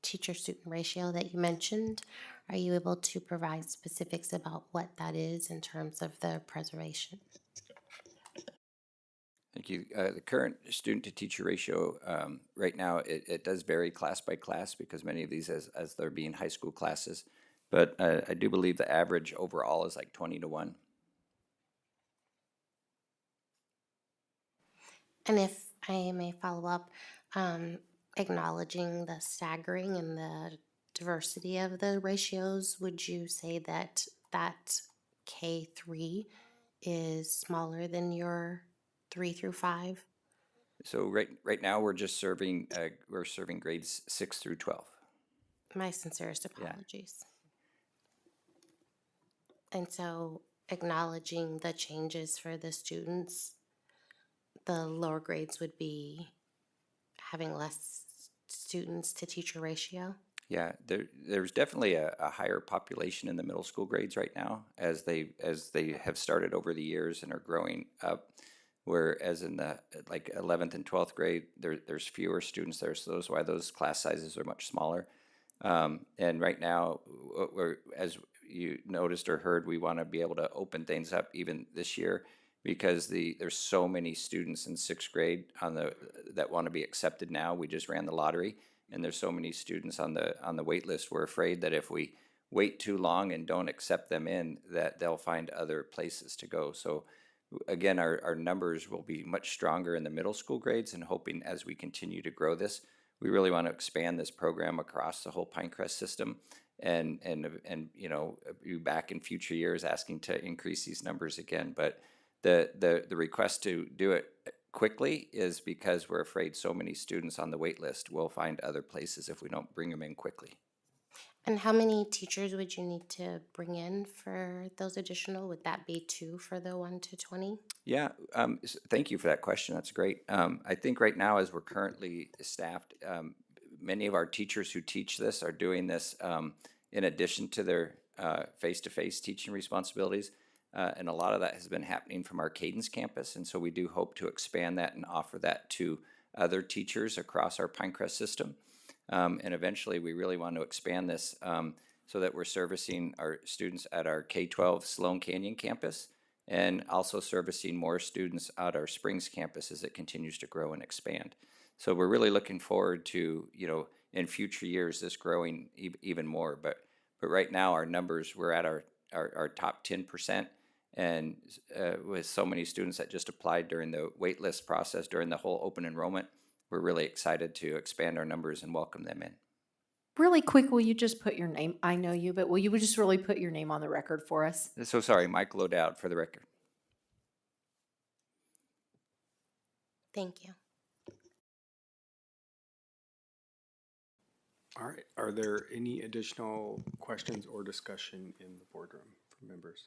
teacher-student ratio that you mentioned. Are you able to provide specifics about what that is in terms of the preservation? Thank you. The current student-to-teacher ratio, right now, it does vary class by class because many of these, as they're being high school classes. But I do believe the average overall is like 20 to 1. And if I may follow up, acknowledging the staggering and the diversity of the ratios, would you say that that K3 is smaller than your 3 through 5? So right now, we're just serving grades 6 through 12. My sincerest apologies. And so acknowledging the changes for the students, the lower grades would be having less students to teacher ratio? Yeah, there's definitely a higher population in the middle school grades right now as they have started over the years and are growing up. Whereas in the like 11th and 12th grade, there's fewer students there, so that's why those class sizes are much smaller. And right now, as you noticed or heard, we want to be able to open things up even this year because there's so many students in 6th grade that want to be accepted now. We just ran the lottery, and there's so many students on the wait list. We're afraid that if we wait too long and don't accept them in, that they'll find other places to go. So again, our numbers will be much stronger in the middle school grades, and hoping as we continue to grow this, we really want to expand this program across the whole Pinecrest system, and you know, be back in future years asking to increase these numbers again. But the request to do it quickly is because we're afraid so many students on the wait list will find other places if we don't bring them in quickly. And how many teachers would you need to bring in for those additional? Would that be 2 for the 1 to 20? Yeah, thank you for that question. That's great. I think right now, as we're currently staffed, many of our teachers who teach this are doing this in addition to their face-to-face teaching responsibilities. And a lot of that has been happening from our Cadence campus. And so we do hope to expand that and offer that to other teachers across our Pinecrest system. And eventually, we really want to expand this so that we're servicing our students at our K-12 Sloan Canyon campus, and also servicing more students at our Springs campus as it continues to grow and expand. So we're really looking forward to, you know, in future years, this growing even more. But right now, our numbers, we're at our top 10%. And with so many students that just applied during the waitlist process, during the whole open enrollment, we're really excited to expand our numbers and welcome them in. Really quick, will you just put your name? I know you, but will you just really put your name on the record for us? So sorry, Michael O'Dowd for the record. Thank you. All right. Are there any additional questions or discussion in the boardroom from members?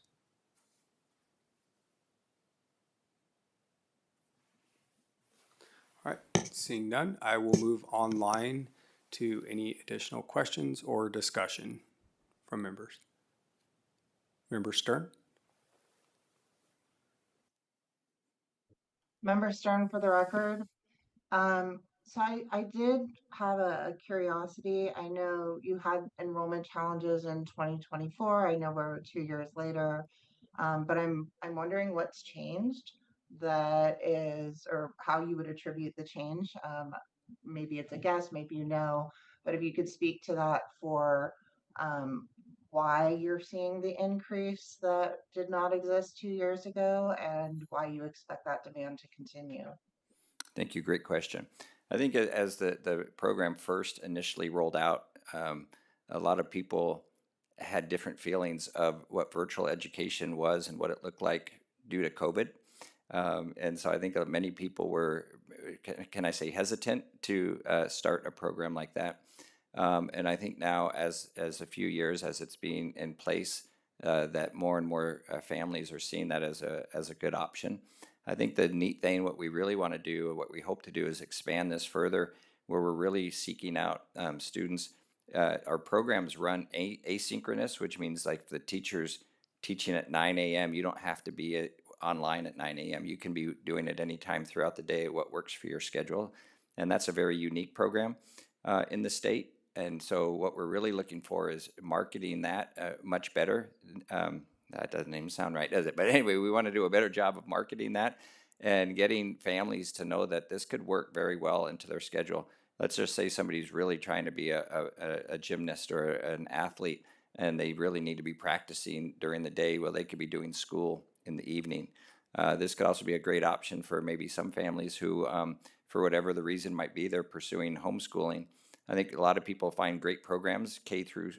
All right. Seeing none, I will move online to any additional questions or discussion from members. Member Stern? Member Stern for the record. So I did have a curiosity. I know you had enrollment challenges in 2024. I know we're 2 years later, but I'm wondering what's changed that is, or how you would attribute the change. Maybe it's a guess, maybe you know, but if you could speak to that for why you're seeing the increase that did not exist 2 years ago and why you expect that demand to continue. Thank you. Great question. I think as the program first initially rolled out, a lot of people had different feelings of what virtual education was and what it looked like due to COVID. And so I think that many people were, can I say, hesitant to start a program like that. And I think now, as a few years as it's being in place, that more and more families are seeing that as a good option. I think the neat thing, what we really want to do, what we hope to do, is expand this further, where we're really seeking out students. Our programs run asynchronous, which means like the teacher's teaching at 9 a.m. You don't have to be online at 9 a.m. You can be doing it anytime throughout the day, what works for your schedule. And that's a very unique program in the state. And so what we're really looking for is marketing that much better. That doesn't even sound right, does it? But anyway, we want to do a better job of marketing that and getting families to know that this could work very well into their schedule. Let's just say somebody's really trying to be a gymnast or an athlete, and they really need to be practicing during the day. Well, they could be doing school in the evening. This could also be a great option for maybe some families who, for whatever the reason might be, they're pursuing homeschooling. I think a lot of people find great programs K through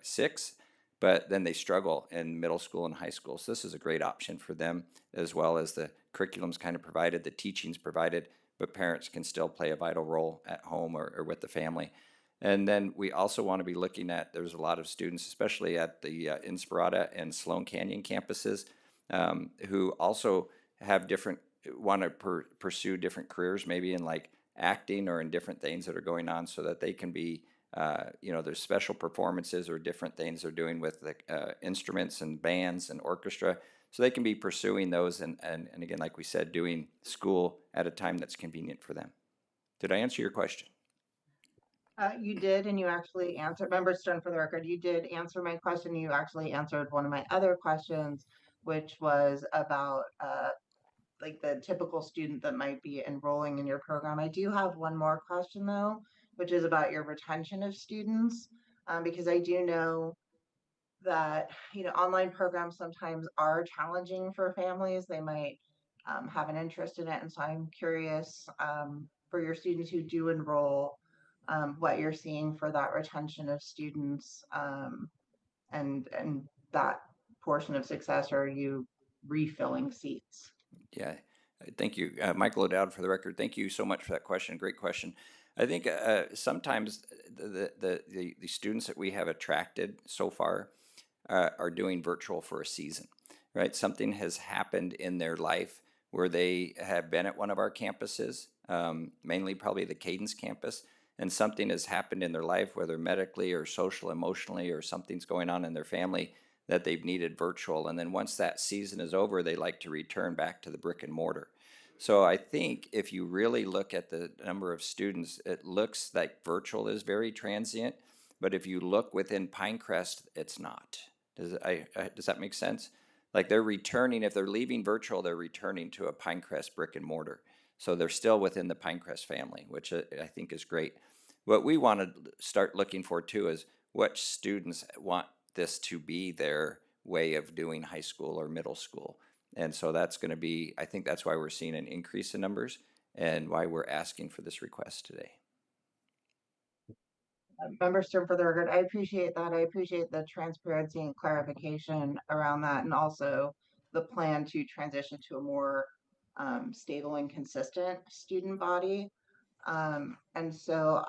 6, but then they struggle in middle school and high school. So this is a great option for them, as well as the curriculum's kind of provided, the teaching's provided, but parents can still play a vital role at home or with the family. And then we also want to be looking at, there's a lot of students, especially at the Inspirata and Sloan Canyon campuses, who also have different, want to pursue different careers, maybe in like acting or in different things that are going on, so that they can be, there's special performances or different things they're doing with the instruments and bands and orchestra. So they can be pursuing those and again, like we said, doing school at a time that's convenient for them. Did I answer your question? You did, and you actually answered, Member Stern, for the record, you did answer my question. You actually answered one of my other questions, which was about like the typical student that might be enrolling in your program. I do have one more question though, which is about your retention of students, because I do know that, online programs sometimes are challenging for families. They might have an interest in it. And so I'm curious, for your students who do enroll, what you're seeing for that retention of students, and that portion of success. Are you refilling seats? Yeah, thank you. Michael O'Dowd, for the record. Thank you so much for that question. Great question. I think sometimes the students that we have attracted so far are doing virtual for a season, right? Something has happened in their life where they have been at one of our campuses, mainly probably the Cadence campus, and something has happened in their life, whether medically or social, emotionally, or something's going on in their family that they've needed virtual. And then once that season is over, they like to return back to the brick and mortar. So I think if you really look at the number of students, it looks like virtual is very transient, but if you look within Pinecrest, it's not. Does that make sense? Like they're returning, if they're leaving virtual, they're returning to a Pinecrest brick and mortar. So they're still within the Pinecrest family, which I think is great. What we want to start looking for too is what students want this to be their way of doing high school or middle school. And so that's going to be, I think that's why we're seeing an increase in numbers and why we're asking for this request today. Member Stern, for the record, I appreciate that. I appreciate the transparency and clarification around that, and also the plan to transition to a more stable and consistent student body. And so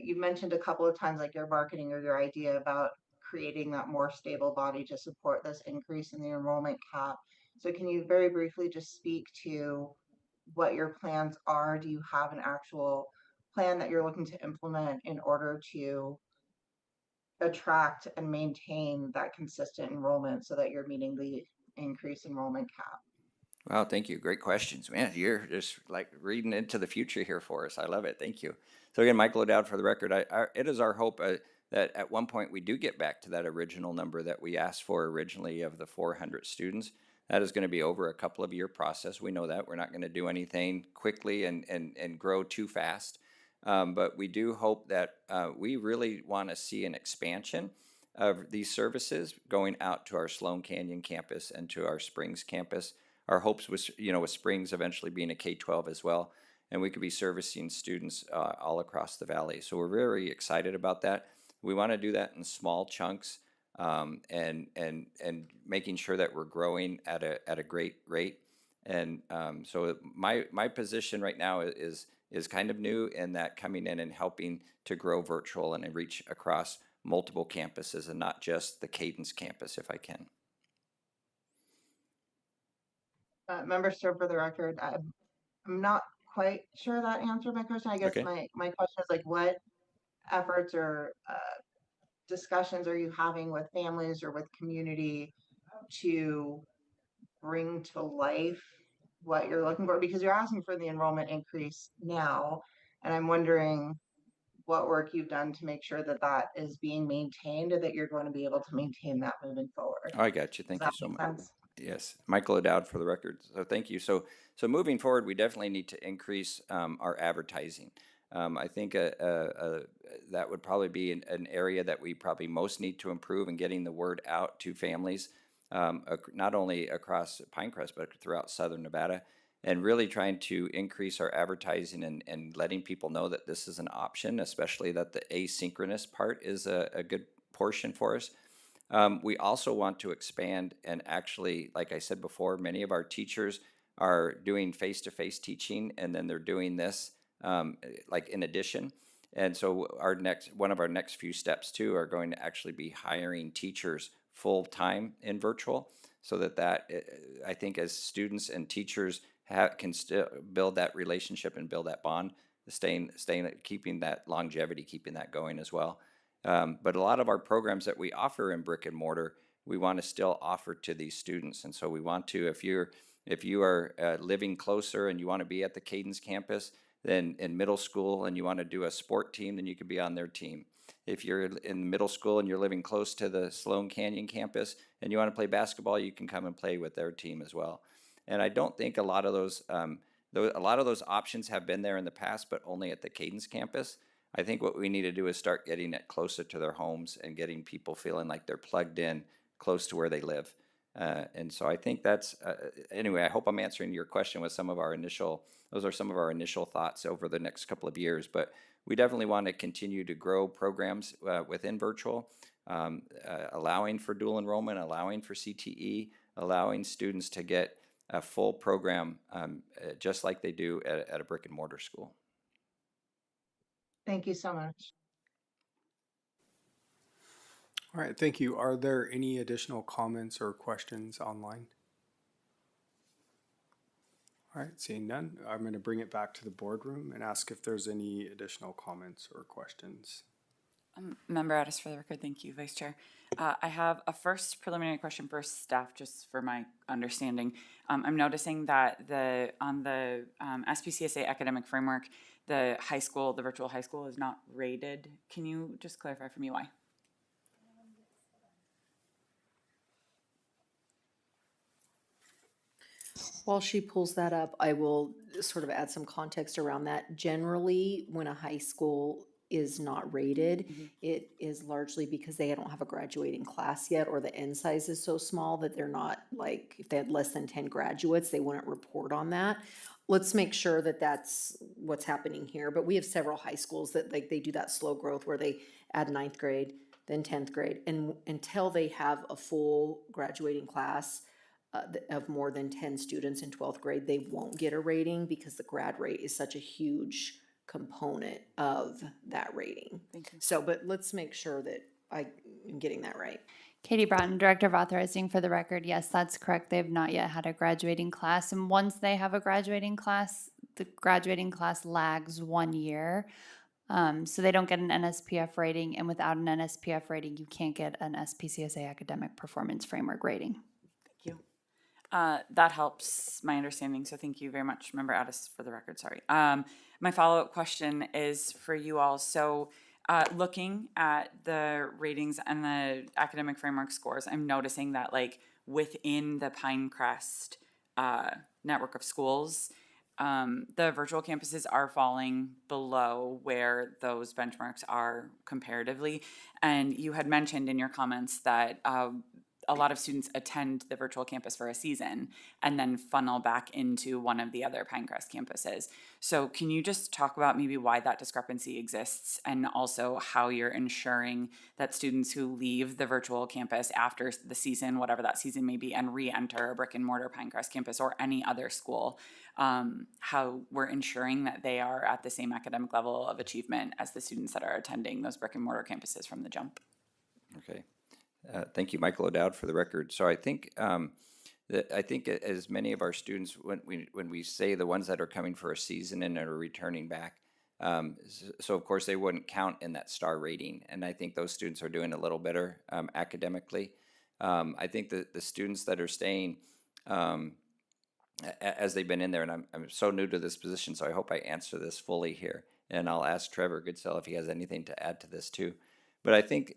you mentioned a couple of times like your marketing or your idea about creating that more stable body to support this increase in the enrollment cap. So can you very briefly just speak to what your plans are? Do you have an actual plan that you're looking to implement in order to attract and maintain that consistent enrollment so that you're meeting the increased enrollment cap? Wow, thank you. Great questions. Man, you're just like reading into the future here for us. I love it. Thank you. So again, Michael O'Dowd, for the record, it is our hope that at one point we do get back to that original number that we asked for originally of the 400 students. That is going to be over a couple of year process. We know that. We're not going to do anything quickly and grow too fast. But we do hope that we really want to see an expansion of these services going out to our Sloan Canyon campus and to our Springs campus. Our hopes was, with Springs eventually being a K-12 as well, and we could be servicing students all across the valley. So we're very excited about that. We want to do that in small chunks, and making sure that we're growing at a great rate. And so my position right now is kind of new in that, coming in and helping to grow virtual and reach across multiple campuses and not just the Cadence campus, if I can. Members served for the record. I'm not quite sure that answered my question. I guess Okay. my question is like, what efforts or discussions are you having with families or with community to bring to life what you're looking for? Because you're asking for the enrollment increase now, and I'm wondering what work you've done to make sure that that is being maintained, and that you're going to be able to maintain that moving forward. I got you. Does Thank that you so make much. sense? Yes, Michael O'Dowd for the record. So thank you. So moving forward, we definitely need to increase our advertising. I think that would probably be an area that we probably most need to improve in getting the word out to families, not only across Pinecrest, but throughout Southern Nevada, and really trying to increase our advertising and letting people know that this is an option, especially that the asynchronous part is a good portion for us. We also want to expand and actually, like I said before, many of our teachers are doing face-to-face teaching, and then they're doing this like in addition. And so one of our next few steps too are going to actually be hiring teachers full-time in virtual, so that I think as students and teachers can still build that relationship and build that bond, keeping that longevity, keeping that going as well. But a lot of our programs that we offer in brick and mortar, we want to still offer to these students. And so we want to, if you are living closer and you want to be at the Cadence campus, then in middle school and you want to do a sport team, then you could be on their team. If you're in middle school and you're living close to the Sloan Canyon campus and you want to play basketball, you can come and play with their team as well. And I don't think a lot of those options have been there in the past, but only at the Cadence campus. I think what we need to do is start getting it closer to their homes and getting people feeling like they're plugged in close to where they live. And so I think that's, anyway, I hope I'm answering your question with those are some of our initial thoughts over the next couple of years. But we definitely want to continue to grow programs within virtual, allowing for dual enrollment, allowing for CTE, allowing students to get a full program just like they do at a brick and mortar school. Thank you so much. All right, thank you. Are there any additional comments or questions online? All right, seeing none, I'm going to bring it back to the boardroom and ask if there's any additional comments or questions. Member Addis, for the record, thank you, Vice Chair. I have a first preliminary question for staff, just for my understanding. I'm noticing that on the SPCSA academic framework, the virtual high school is not rated. Can you just clarify for me why? While she pulls that up, I will sort of add some context around that. Generally, when a high school is not rated, it is largely because they don't have a graduating class yet, or the N size is so small that they're not, like, if they had less than 10 graduates, they wouldn't report on that. Let's make sure that that's what's happening here. But we have several high schools that, like, they do that slow growth where they add 9th grade, then 10th grade, and until they have a full graduating class of more than 10 students in 12th grade, they won't get a rating, because the grad rate is such a huge component of that rating. Thank you. So, but let's make sure that I am getting that right. Katie Broughton, Director of Authorizing, for the record. Yes, that's correct. They've not yet had a graduating class. And once they have a graduating class, the graduating class lags 1 year. So they don't get an NSPF rating. And without an NSPF rating, you can't get an SPCSA Academic Performance Framework rating. Thank you. That helps my understanding. So thank you very much, Member Addis, for the record. Sorry. My follow-up question is for you all. So looking at the ratings and the academic framework scores, I'm noticing that, like, within the Pinecrest network of schools, the virtual campuses are falling below where those benchmarks are comparatively. And you had mentioned in your comments that a lot of students attend the virtual campus for a season and then funnel back into one of the other Pinecrest campuses. So can you just talk about maybe why that discrepancy exists, and also how you're ensuring that students who leave the virtual campus after the season, whatever that season may be, and re-enter a brick and mortar Pinecrest campus or any other school, how we're ensuring that they are at the same academic level of achievement as the students that are attending those brick and mortar campuses from the jump? Okay. Thank you, Michael O'Dowd, for the record. So I think as many of our students, when we say the ones that are coming for a season and are returning back, so of course they wouldn't count in that star rating, and I think those students are doing a little better academically. I think that the students that are staying as they've been in there, and I'm so new to this position, so I hope I answer this fully here, and I'll ask Trevor Goodsell if he has anything to add to this too. But I think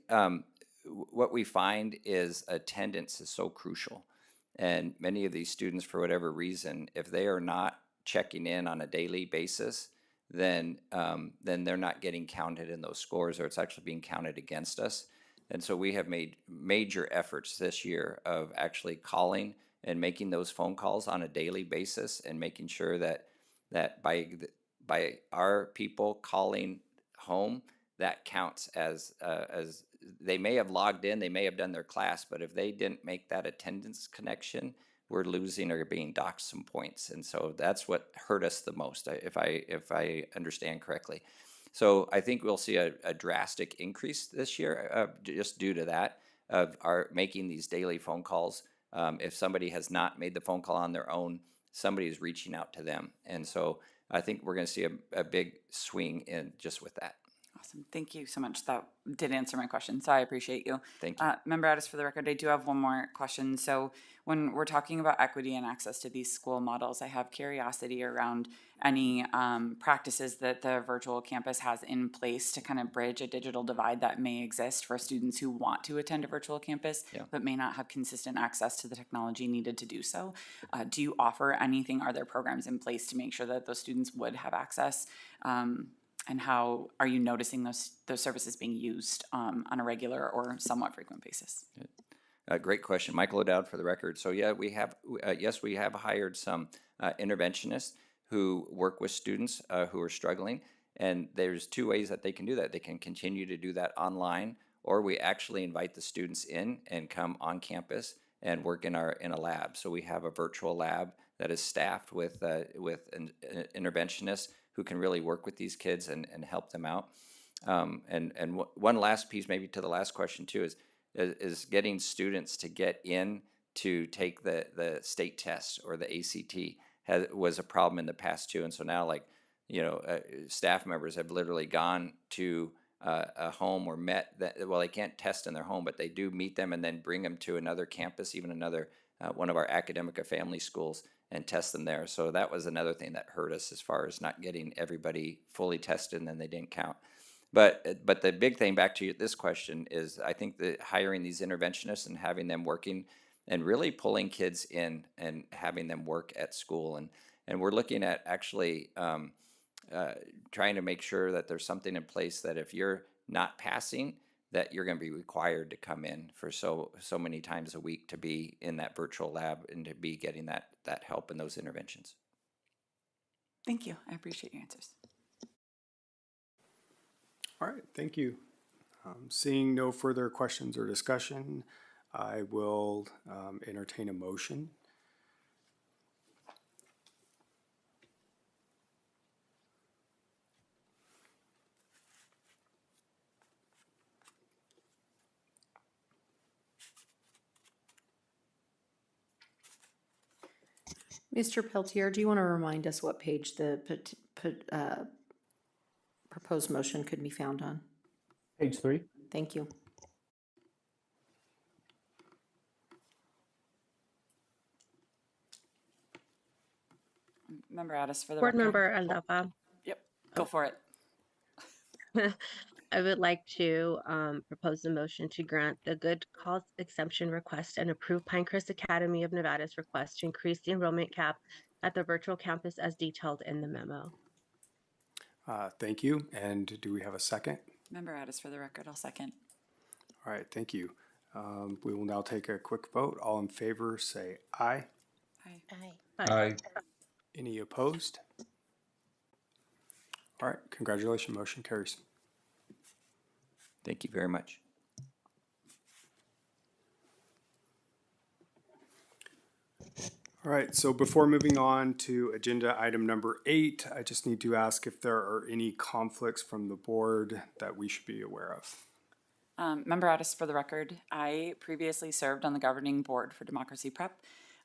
what we find is attendance is so crucial. And many of these students, for whatever reason, if they are not checking in on a daily basis, then they're not getting counted in those scores, or it's actually being counted against us. And so we have made major efforts this year of actually calling and making those phone calls on a daily basis, and making sure that by our people calling home, that counts as they may have logged in, they may have done their class, but if they didn't make that attendance connection, we're losing or being docked some points. And so that's what hurt us the most, if I understand correctly. So I think we'll see a drastic increase this year, just due to that, of our making these daily phone calls. If somebody has not made the phone call on their own, somebody is reaching out to them. And so I think we're going to see a big swing in just with that. Awesome. Thank you so much. That did answer my question, so I appreciate you. Thank you. Member Addis, for the record, I do have one more question. So when we're talking about equity and access to these school models, I have curiosity around any practices that the virtual campus has in place to kind of bridge a digital divide that may exist for students who want to attend a virtual campus, but may not have consistent access to the technology needed to do so. Do you offer anything? Are there programs in place to make sure that those students would have access? And how are you noticing those services being used on a regular or somewhat frequent basis? Great question, Michael O'Dowd, for the record. So yeah, we have hired some interventionists who work with students who are struggling, and there's two ways that they can do that. They can continue to do that online, or we actually invite the students in and come on campus and work in a lab. So we have a virtual lab that is staffed with an interventionist who can really work with these kids and help them out. And one last piece, maybe to the last question too, is getting students to get in to take the state test or the ACT was a problem in the past too. And so now, staff members have literally gone to a home or met they can't test in their home, but they do meet them and then bring them to another campus, even another one of our academic family schools, and test them there. So that was another thing that hurt us as far as not getting everybody fully tested, and then they didn't count. But the big thing, back to this question, is I think that hiring these interventionists and having them working and really pulling kids in and having them work at school. And we're looking at actually trying to make sure that there's something in place that if you're not passing, that you're going to be required to come in for so many times a week to be in that virtual lab and to be getting that help and those interventions. Thank you. I appreciate your answers. All right, thank you. Seeing no further questions or discussion, I will entertain a motion. Mr. Peltier, do you want to remind us what page the proposed motion could be found on? Page 3. Thank you. Member Addis, for the Board record. Member Aldapa. Yep, go for it. I would like to propose the motion to grant the good cause exemption request and approve Pinecrest Academy of Nevada's request to increase the enrollment cap at the virtual campus as detailed in the memo. Thank you. And do we have a second? Member Addis, for the record, I'll second. All right, thank you. We will now take a quick vote. All in favor, say aye. Aye. Aye. Any opposed? All right, congratulations, motion carries. Thank you very much. All right, so before moving on to agenda item number 8, I just need to ask if there are any conflicts from the board that we should be aware of. Member Addis, for the record, I previously served on the governing board for Democracy Prep.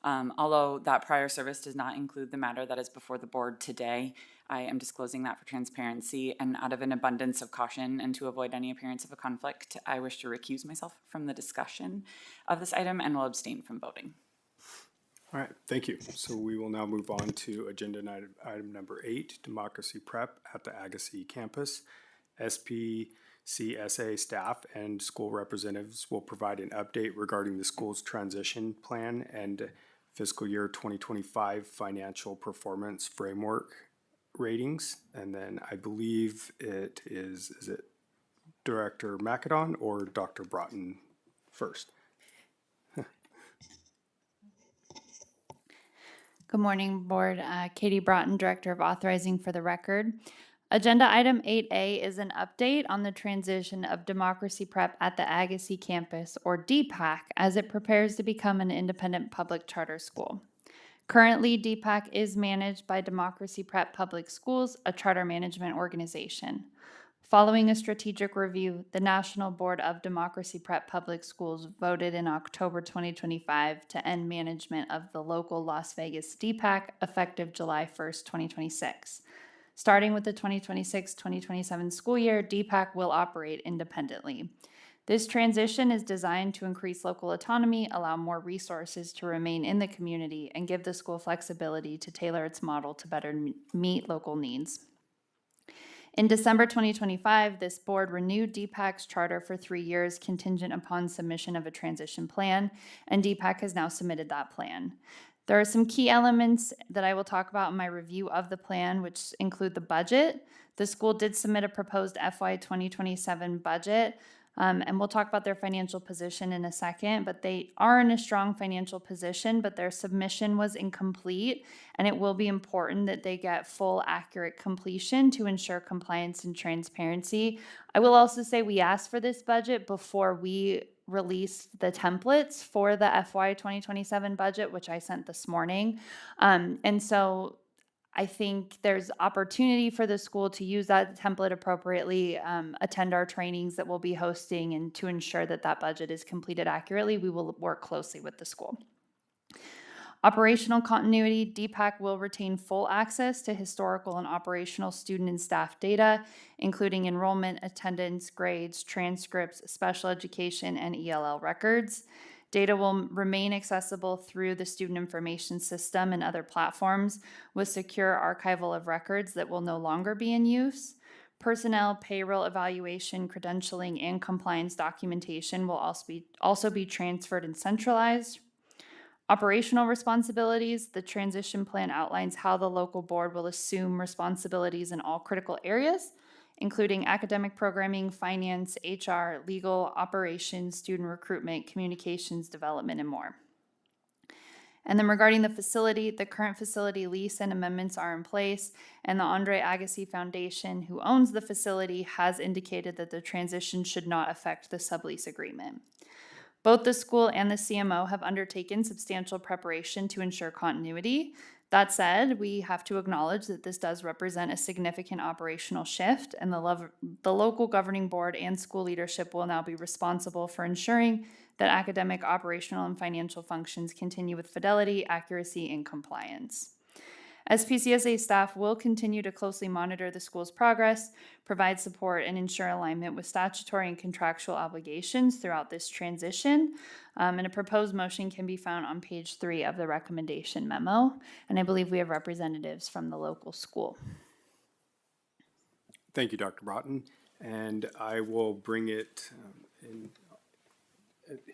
Although that prior service does not include the matter that is before the board today, I am disclosing that for transparency, and out of an abundance of caution and to avoid any appearance of a conflict, I wish to recuse myself from the discussion of this item and will abstain from voting. All right, thank you. So we will now move on to agenda item number 8, Democracy Prep at the Agassiz campus. SPCSA staff and school representatives will provide an update regarding the school's transition plan and fiscal year 2025 financial performance framework ratings. And then I believe it is it Director Macadon or Dr. Broughton first? Good morning, Board. Katie Broughton, Director of Authorizing for the record. Agenda item 8A is an update on the transition of Democracy Prep at the Agassiz campus, or DPAC, as it prepares to become an independent public charter school. Currently, DPAC is managed by Democracy Prep Public Schools, a charter management organization. Following a strategic review, the National Board of Democracy Prep Public Schools voted in October 2025 to end management of the local Las Vegas DPAC effective July 1st, 2026. Starting with the 2026-2027 school year, DPAC will operate independently. This transition is designed to increase local autonomy, allow more resources to remain in the community, and give the school flexibility to tailor its model to better meet local needs. In December 2025, this board renewed DPAC's charter for 3 years contingent upon submission of a transition plan, and DPAC has now submitted that plan. There are some key elements that I will talk about in my review of the plan, which include the budget. The school did submit a proposed FY 2027 budget, and we'll talk about their financial position in a second, but they are in a strong financial position, but their submission was incomplete, and it will be important that they get full, accurate completion to ensure compliance and transparency. I will also say we asked for this budget before we released the templates for the FY 2027 budget, which I sent this morning. And so I think there's opportunity for the school to use that template appropriately, attend our trainings that we'll be hosting, and to ensure that that budget is completed accurately, we will work closely with the school. Operational continuity, DPAC will retain full access to historical and operational student and staff data, including enrollment, attendance, grades, transcripts, special education, and ELL records. Data will remain accessible through the student information system and other platforms with secure archival of records that will no longer be in use. Personnel, payroll evaluation, credentialing, and compliance documentation will also be transferred and centralized. Operational responsibilities, the transition plan outlines how the local board will assume responsibilities in all critical areas, including academic programming, finance, HR, legal, operations, student recruitment, communications, development, and more. And then regarding the facility, the current facility lease and amendments are in place, and the Andre Agassi Foundation, who owns the facility, has indicated that the transition should not affect the sublease agreement. Both the school and the CMO have undertaken substantial preparation to ensure continuity. That said, we have to acknowledge that this does represent a significant operational shift, and the local governing board and school leadership will now be responsible for ensuring that academic, operational, and financial functions continue with fidelity, accuracy, and compliance. SPCSA staff will continue to closely monitor the school's progress, provide support, and ensure alignment with statutory and contractual obligations throughout this transition. And a proposed motion can be found on page 3 of the recommendation memo. And I believe we have representatives from the local school. Thank you, Dr. Broughton. And I will bring it in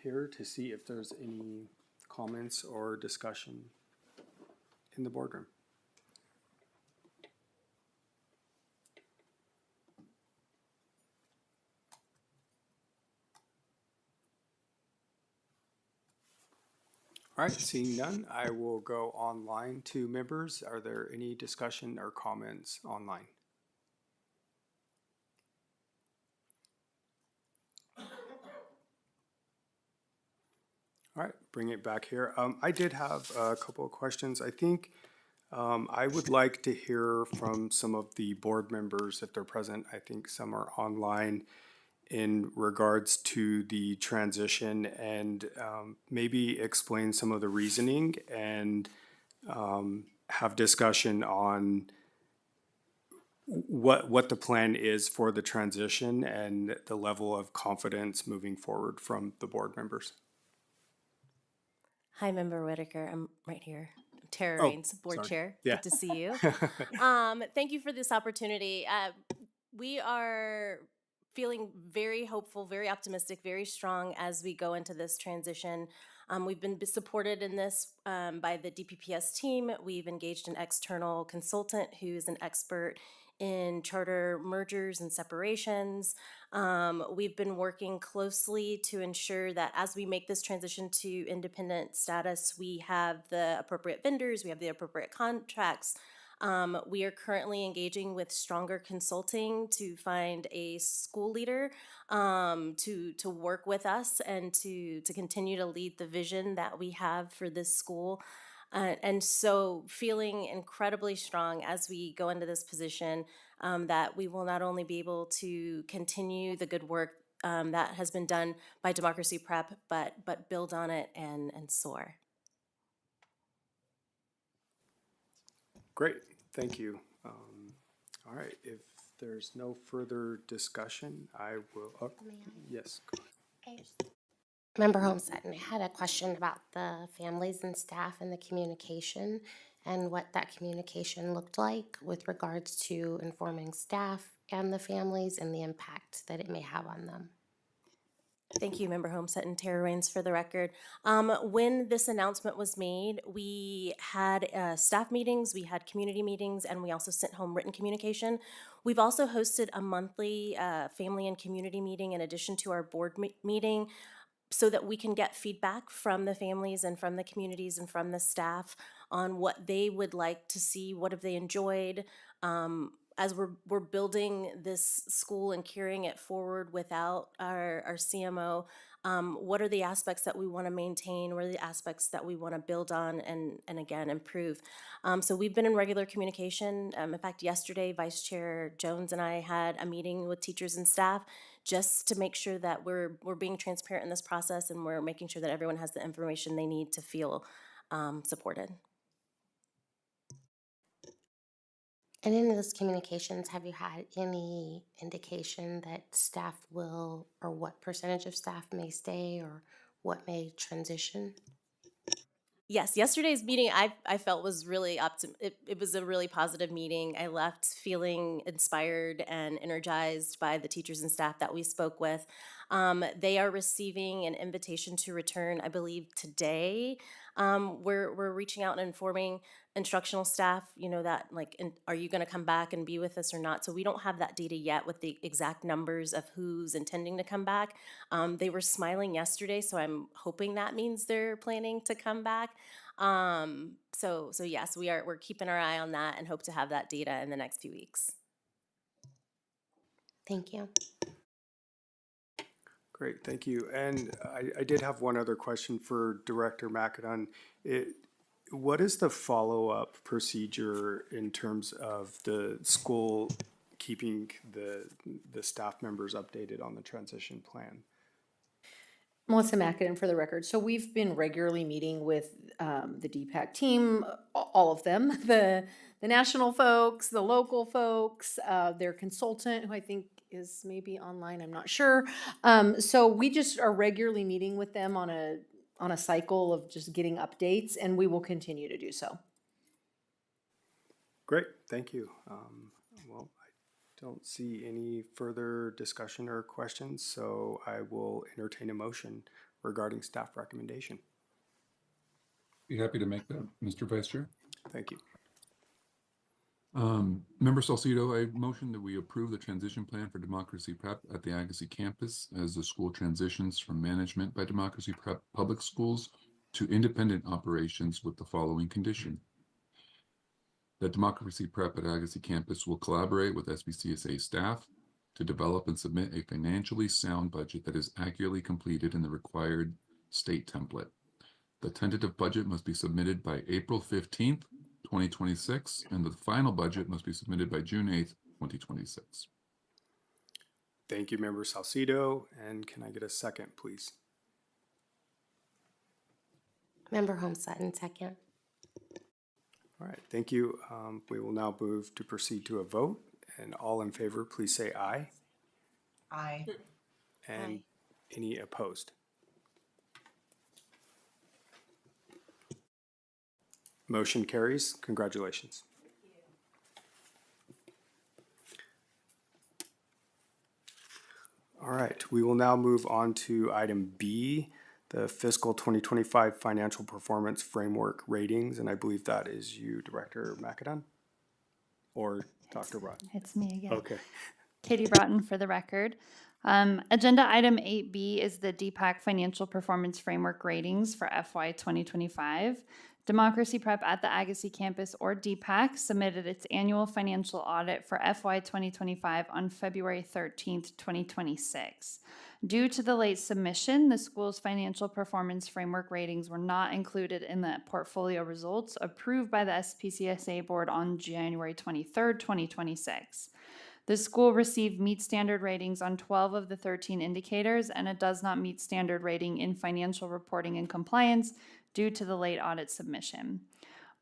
here to see if there's any comments or discussion. in the boardroom. All right, seeing none, I will go online to members. Are there any discussion or comments online? All right, bring it back here. I did have a couple of questions. I think I would like to hear from some of the board members if they're present. I think some are online in regards to the transition and maybe explain some of the reasoning and have discussion on what the plan is for the transition and the level of confidence moving forward from the board members. Hi, Member Whitaker. I'm right here. Tara Oh, Raines, Board sorry. Chair. Yeah. Good to see you. Thank you for this opportunity. We are feeling very hopeful, very optimistic, very strong as we go into this transition. We've been supported in this by the DPPS team. We've engaged an external consultant who is an expert in charter mergers and separations. We've been working closely to ensure that as we make this transition to independent status, we have the appropriate vendors, we have the appropriate contracts. We are currently engaging with Stronger Consulting to find a school leader to work with us and to continue to lead the vision that we have for this school. And so feeling incredibly strong as we go into this position that we will not only be able to continue the good work that has been done by Democracy Prep, but build on it and soar. Great, thank you. All right, if there's no further discussion, I will, oh, yes. Member Holmes, I had a question about the families and staff and the communication and what that communication looked like with regards to informing staff and the families and the impact that it may have on them. Thank you, Member Homestead, Tara Raines for the record. When this announcement was made, we had staff meetings, we had community meetings, and we also sent home written communication. We've also hosted a monthly family and community meeting in addition to our board meeting so that we can get feedback from the families and from the communities and from the staff on what they would like to see, what have they enjoyed. As we're building this school and carrying it forward without our CMO, what are the aspects that we want to maintain? What are the aspects that we want to build on and again, improve? So we've been in regular communication. In fact, yesterday, Vice Chair Jones and I had a meeting with teachers and staff just to make sure that we're being transparent in this process and we're making sure that everyone has the information they need to feel supported. And in those communications, have you had any indication that staff will, or what percentage of staff may stay, or what may transition? Yes, yesterday's meeting I felt was really it was a really positive meeting. I left feeling inspired and energized by the teachers and staff that we spoke with. They are receiving an invitation to return, I believe, today. We're reaching out and informing instructional staff, that are you going to come back and be with us or not? So we don't have that data yet with the exact numbers of who's intending to come back. They were smiling yesterday, so I'm hoping that means they're planning to come back. So yes, we're keeping our eye on that and hope to have that data in the next few weeks. Thank you. Great, thank you. And I did have one other question for Director McAdon. What is the follow-up procedure in terms of the school keeping the staff members updated on the transition plan? Melissa McAdam for the record. So we've been regularly meeting with the DPAC team, all of them, the national folks, the local folks, their consultant, who I think is maybe online, I'm not sure. So we just are regularly meeting with them on a cycle of just getting updates, and we will continue to do so. Great, thank you. Well, I don't see any further discussion or questions, so I will entertain a motion regarding staff recommendation. Be happy to make that, Mr. Vice Chair. Thank you. Member Salcido, I motion that we approve the transition plan for Democracy Prep at the Agassiz campus as the school transitions from management by Democracy Prep Public Schools to independent operations with the following condition. That Democracy Prep at Agassiz campus will collaborate with SPCSA staff to develop and submit a financially sound budget that is accurately completed in the required state template. The tentative budget must be submitted by April 15th, 2026, and the final budget must be submitted by June 8th, 2026. Thank you, Member Salcido. And can I get a second, please? Member Holmes Sutton, second. All right, thank you. We will now move to proceed to a vote. And all in favor, please say aye. Aye. And Aye. any opposed? Motion carries. Congratulations. All right, we will now move on to item B, the fiscal 2025 financial performance framework ratings. And I believe that is you, Director McAdam, or Dr. Broughton. It's me again. Okay. Katie Broughton for the record. Agenda item 8B is the DPAC Financial Performance Framework Ratings for FY 2025. Democracy Prep at the Agassiz campus, or DPAC, submitted its annual financial audit for FY 2025 on February 13th, 2026. Due to the late submission, the school's financial performance framework ratings were not included in the portfolio results approved by the SPCSA board on January 23rd, 2026. The school received meet standard ratings on 12 of the 13 indicators, and it does not meet standard rating in financial reporting and compliance due to the late audit submission.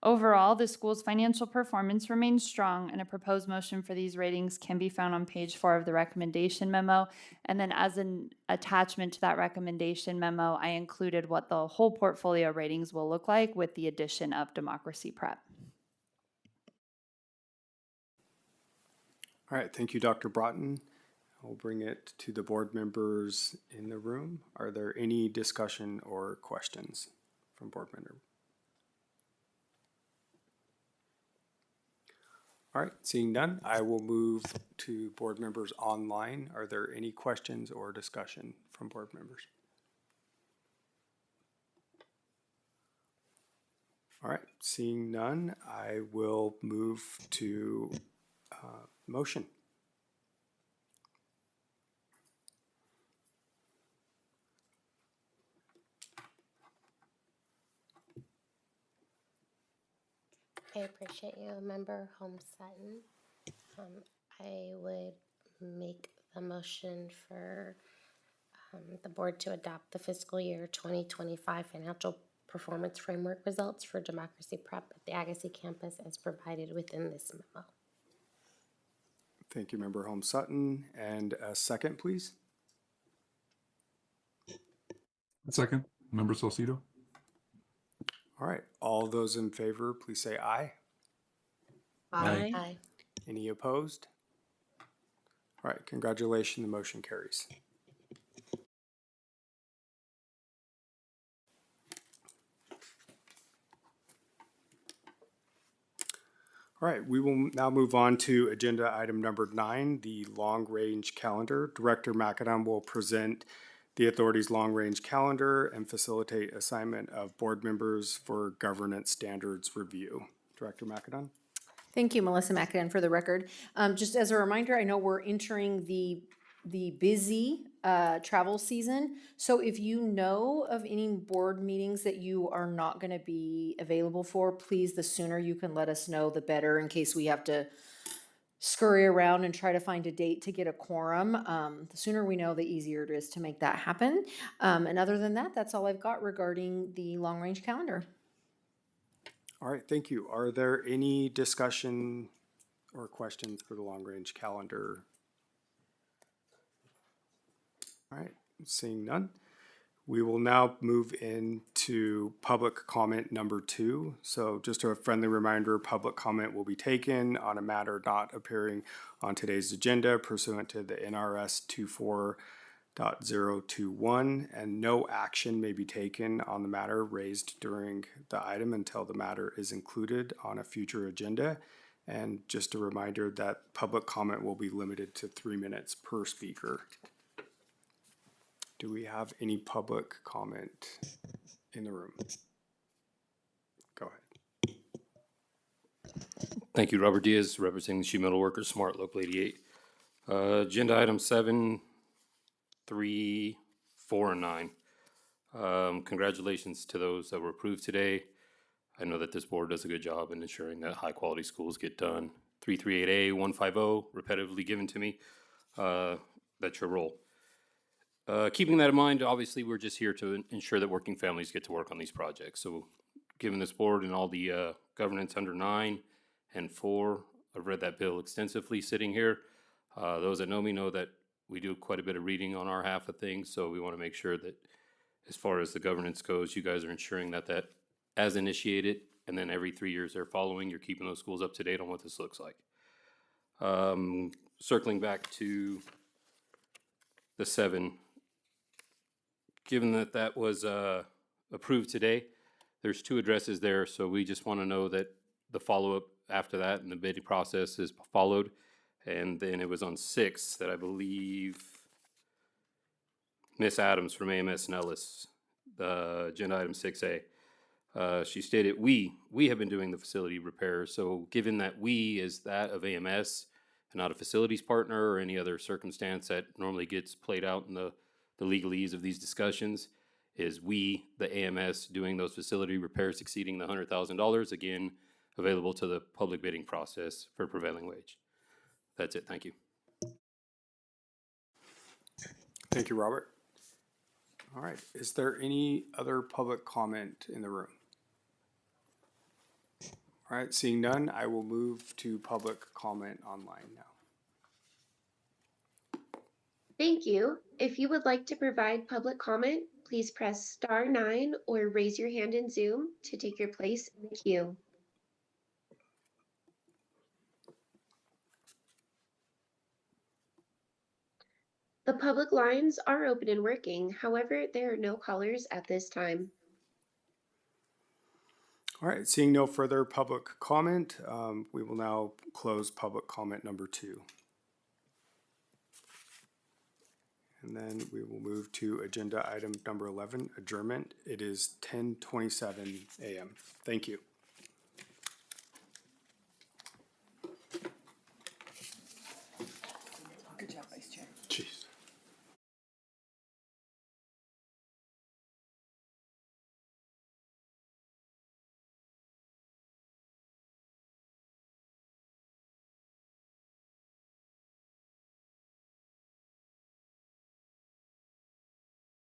Overall, the school's financial performance remains strong, and a proposed motion for these ratings can be found on page 4 of the recommendation memo. And then as an attachment to that recommendation memo, I included what the whole portfolio ratings will look like with the addition of Democracy Prep. All right, thank you, Dr. Broughton. I'll bring it to the board members in the room. Are there any discussion or questions from board members? All right, seeing none, I will move to board members online. Are there any questions or discussion from board members? All right, seeing none, I will move to motion. I appreciate you, Member Holmes Sutton. I would make the motion for the board to adopt the fiscal year 2025 financial performance framework results for Democracy Prep at the Agassiz campus as provided within this memo. Thank you, Member Holmes Sutton. And a second, please. Second, Member Salcido. All right, all those in favor, please say aye. Aye. Aye. Any opposed? All right, congratulations, the motion carries. All right, we will now move on to agenda item number 9, the long-range calendar. Director McAdam will present the authority's long-range calendar and facilitate assignment of board members for governance standards review. Director McAdam? Thank you, Melissa McAdam, for the record. Just as a reminder, I know we're entering the busy travel season. So if you know of any board meetings that you are not going to be available for, please, the sooner you can let us know, the better, in case we have to scurry around and try to find a date to get a quorum. The sooner we know, the easier it is to make that happen. And other than that, that's all I've got regarding the long-range calendar. All right, thank you. Are there any discussion or questions for the long-range calendar? All right, seeing none. We will now move into public comment number 2. So just a friendly reminder, public comment will be taken on a matter not appearing on today's agenda pursuant to the NRS and no action may be taken on the matter raised during the item until the matter is included on a future agenda. And just a reminder that public comment will be limited to 3 minutes per speaker. Do we have any public comment in the room? Go ahead. Thank you, Robert Diaz, representing the Sheet Metal Workers, Smart Local 88. Agenda item 7, 3, 4, and 9. Congratulations to those that were approved today. I know that this board does a good job in ensuring that high quality schools get done. 338A, 150, repetitively given to me. That's your role. Keeping that in mind, obviously, we're just here to ensure that working families get to work on these projects. So given this board and all the governance under 9 and 4, I've read that bill extensively sitting here. Those that know me know that we do quite a bit of reading on our half of things, so we want to make sure that as far as the governance goes, you guys are ensuring that as initiated, and then every 3 years they're following, you're keeping those schools up to date on what this looks like. Circling back to the 7, given that that was approved today, there's 2 addresses there, so we just want to know that the follow-up after that and the bidding process is followed. And then it was on 6 that I believe Miss Adams from AMS Nellis, agenda item 6A. She stated, we have been doing the facility repairs. So given that we is that of AMS and not a facilities partner or any other circumstance that normally gets played out in the legalese of these discussions, is we, the AMS, doing those facility repairs exceeding the $100,000, again, available to the public bidding process for prevailing wage. That's it. Thank you. Thank you, Robert. All right. Is there any other public comment in the room? All right. Seeing none, I will move to public comment online now. Thank you. If you would like to provide public comment, please press *9 or raise your hand in Zoom to take your place in the queue. The public lines are open and working. However, there are no callers at this time. All right. Seeing no further public comment, we will now close public comment number 2. And then we will move to agenda item number 11, adjournment. It is 10:27 a.m. Thank you.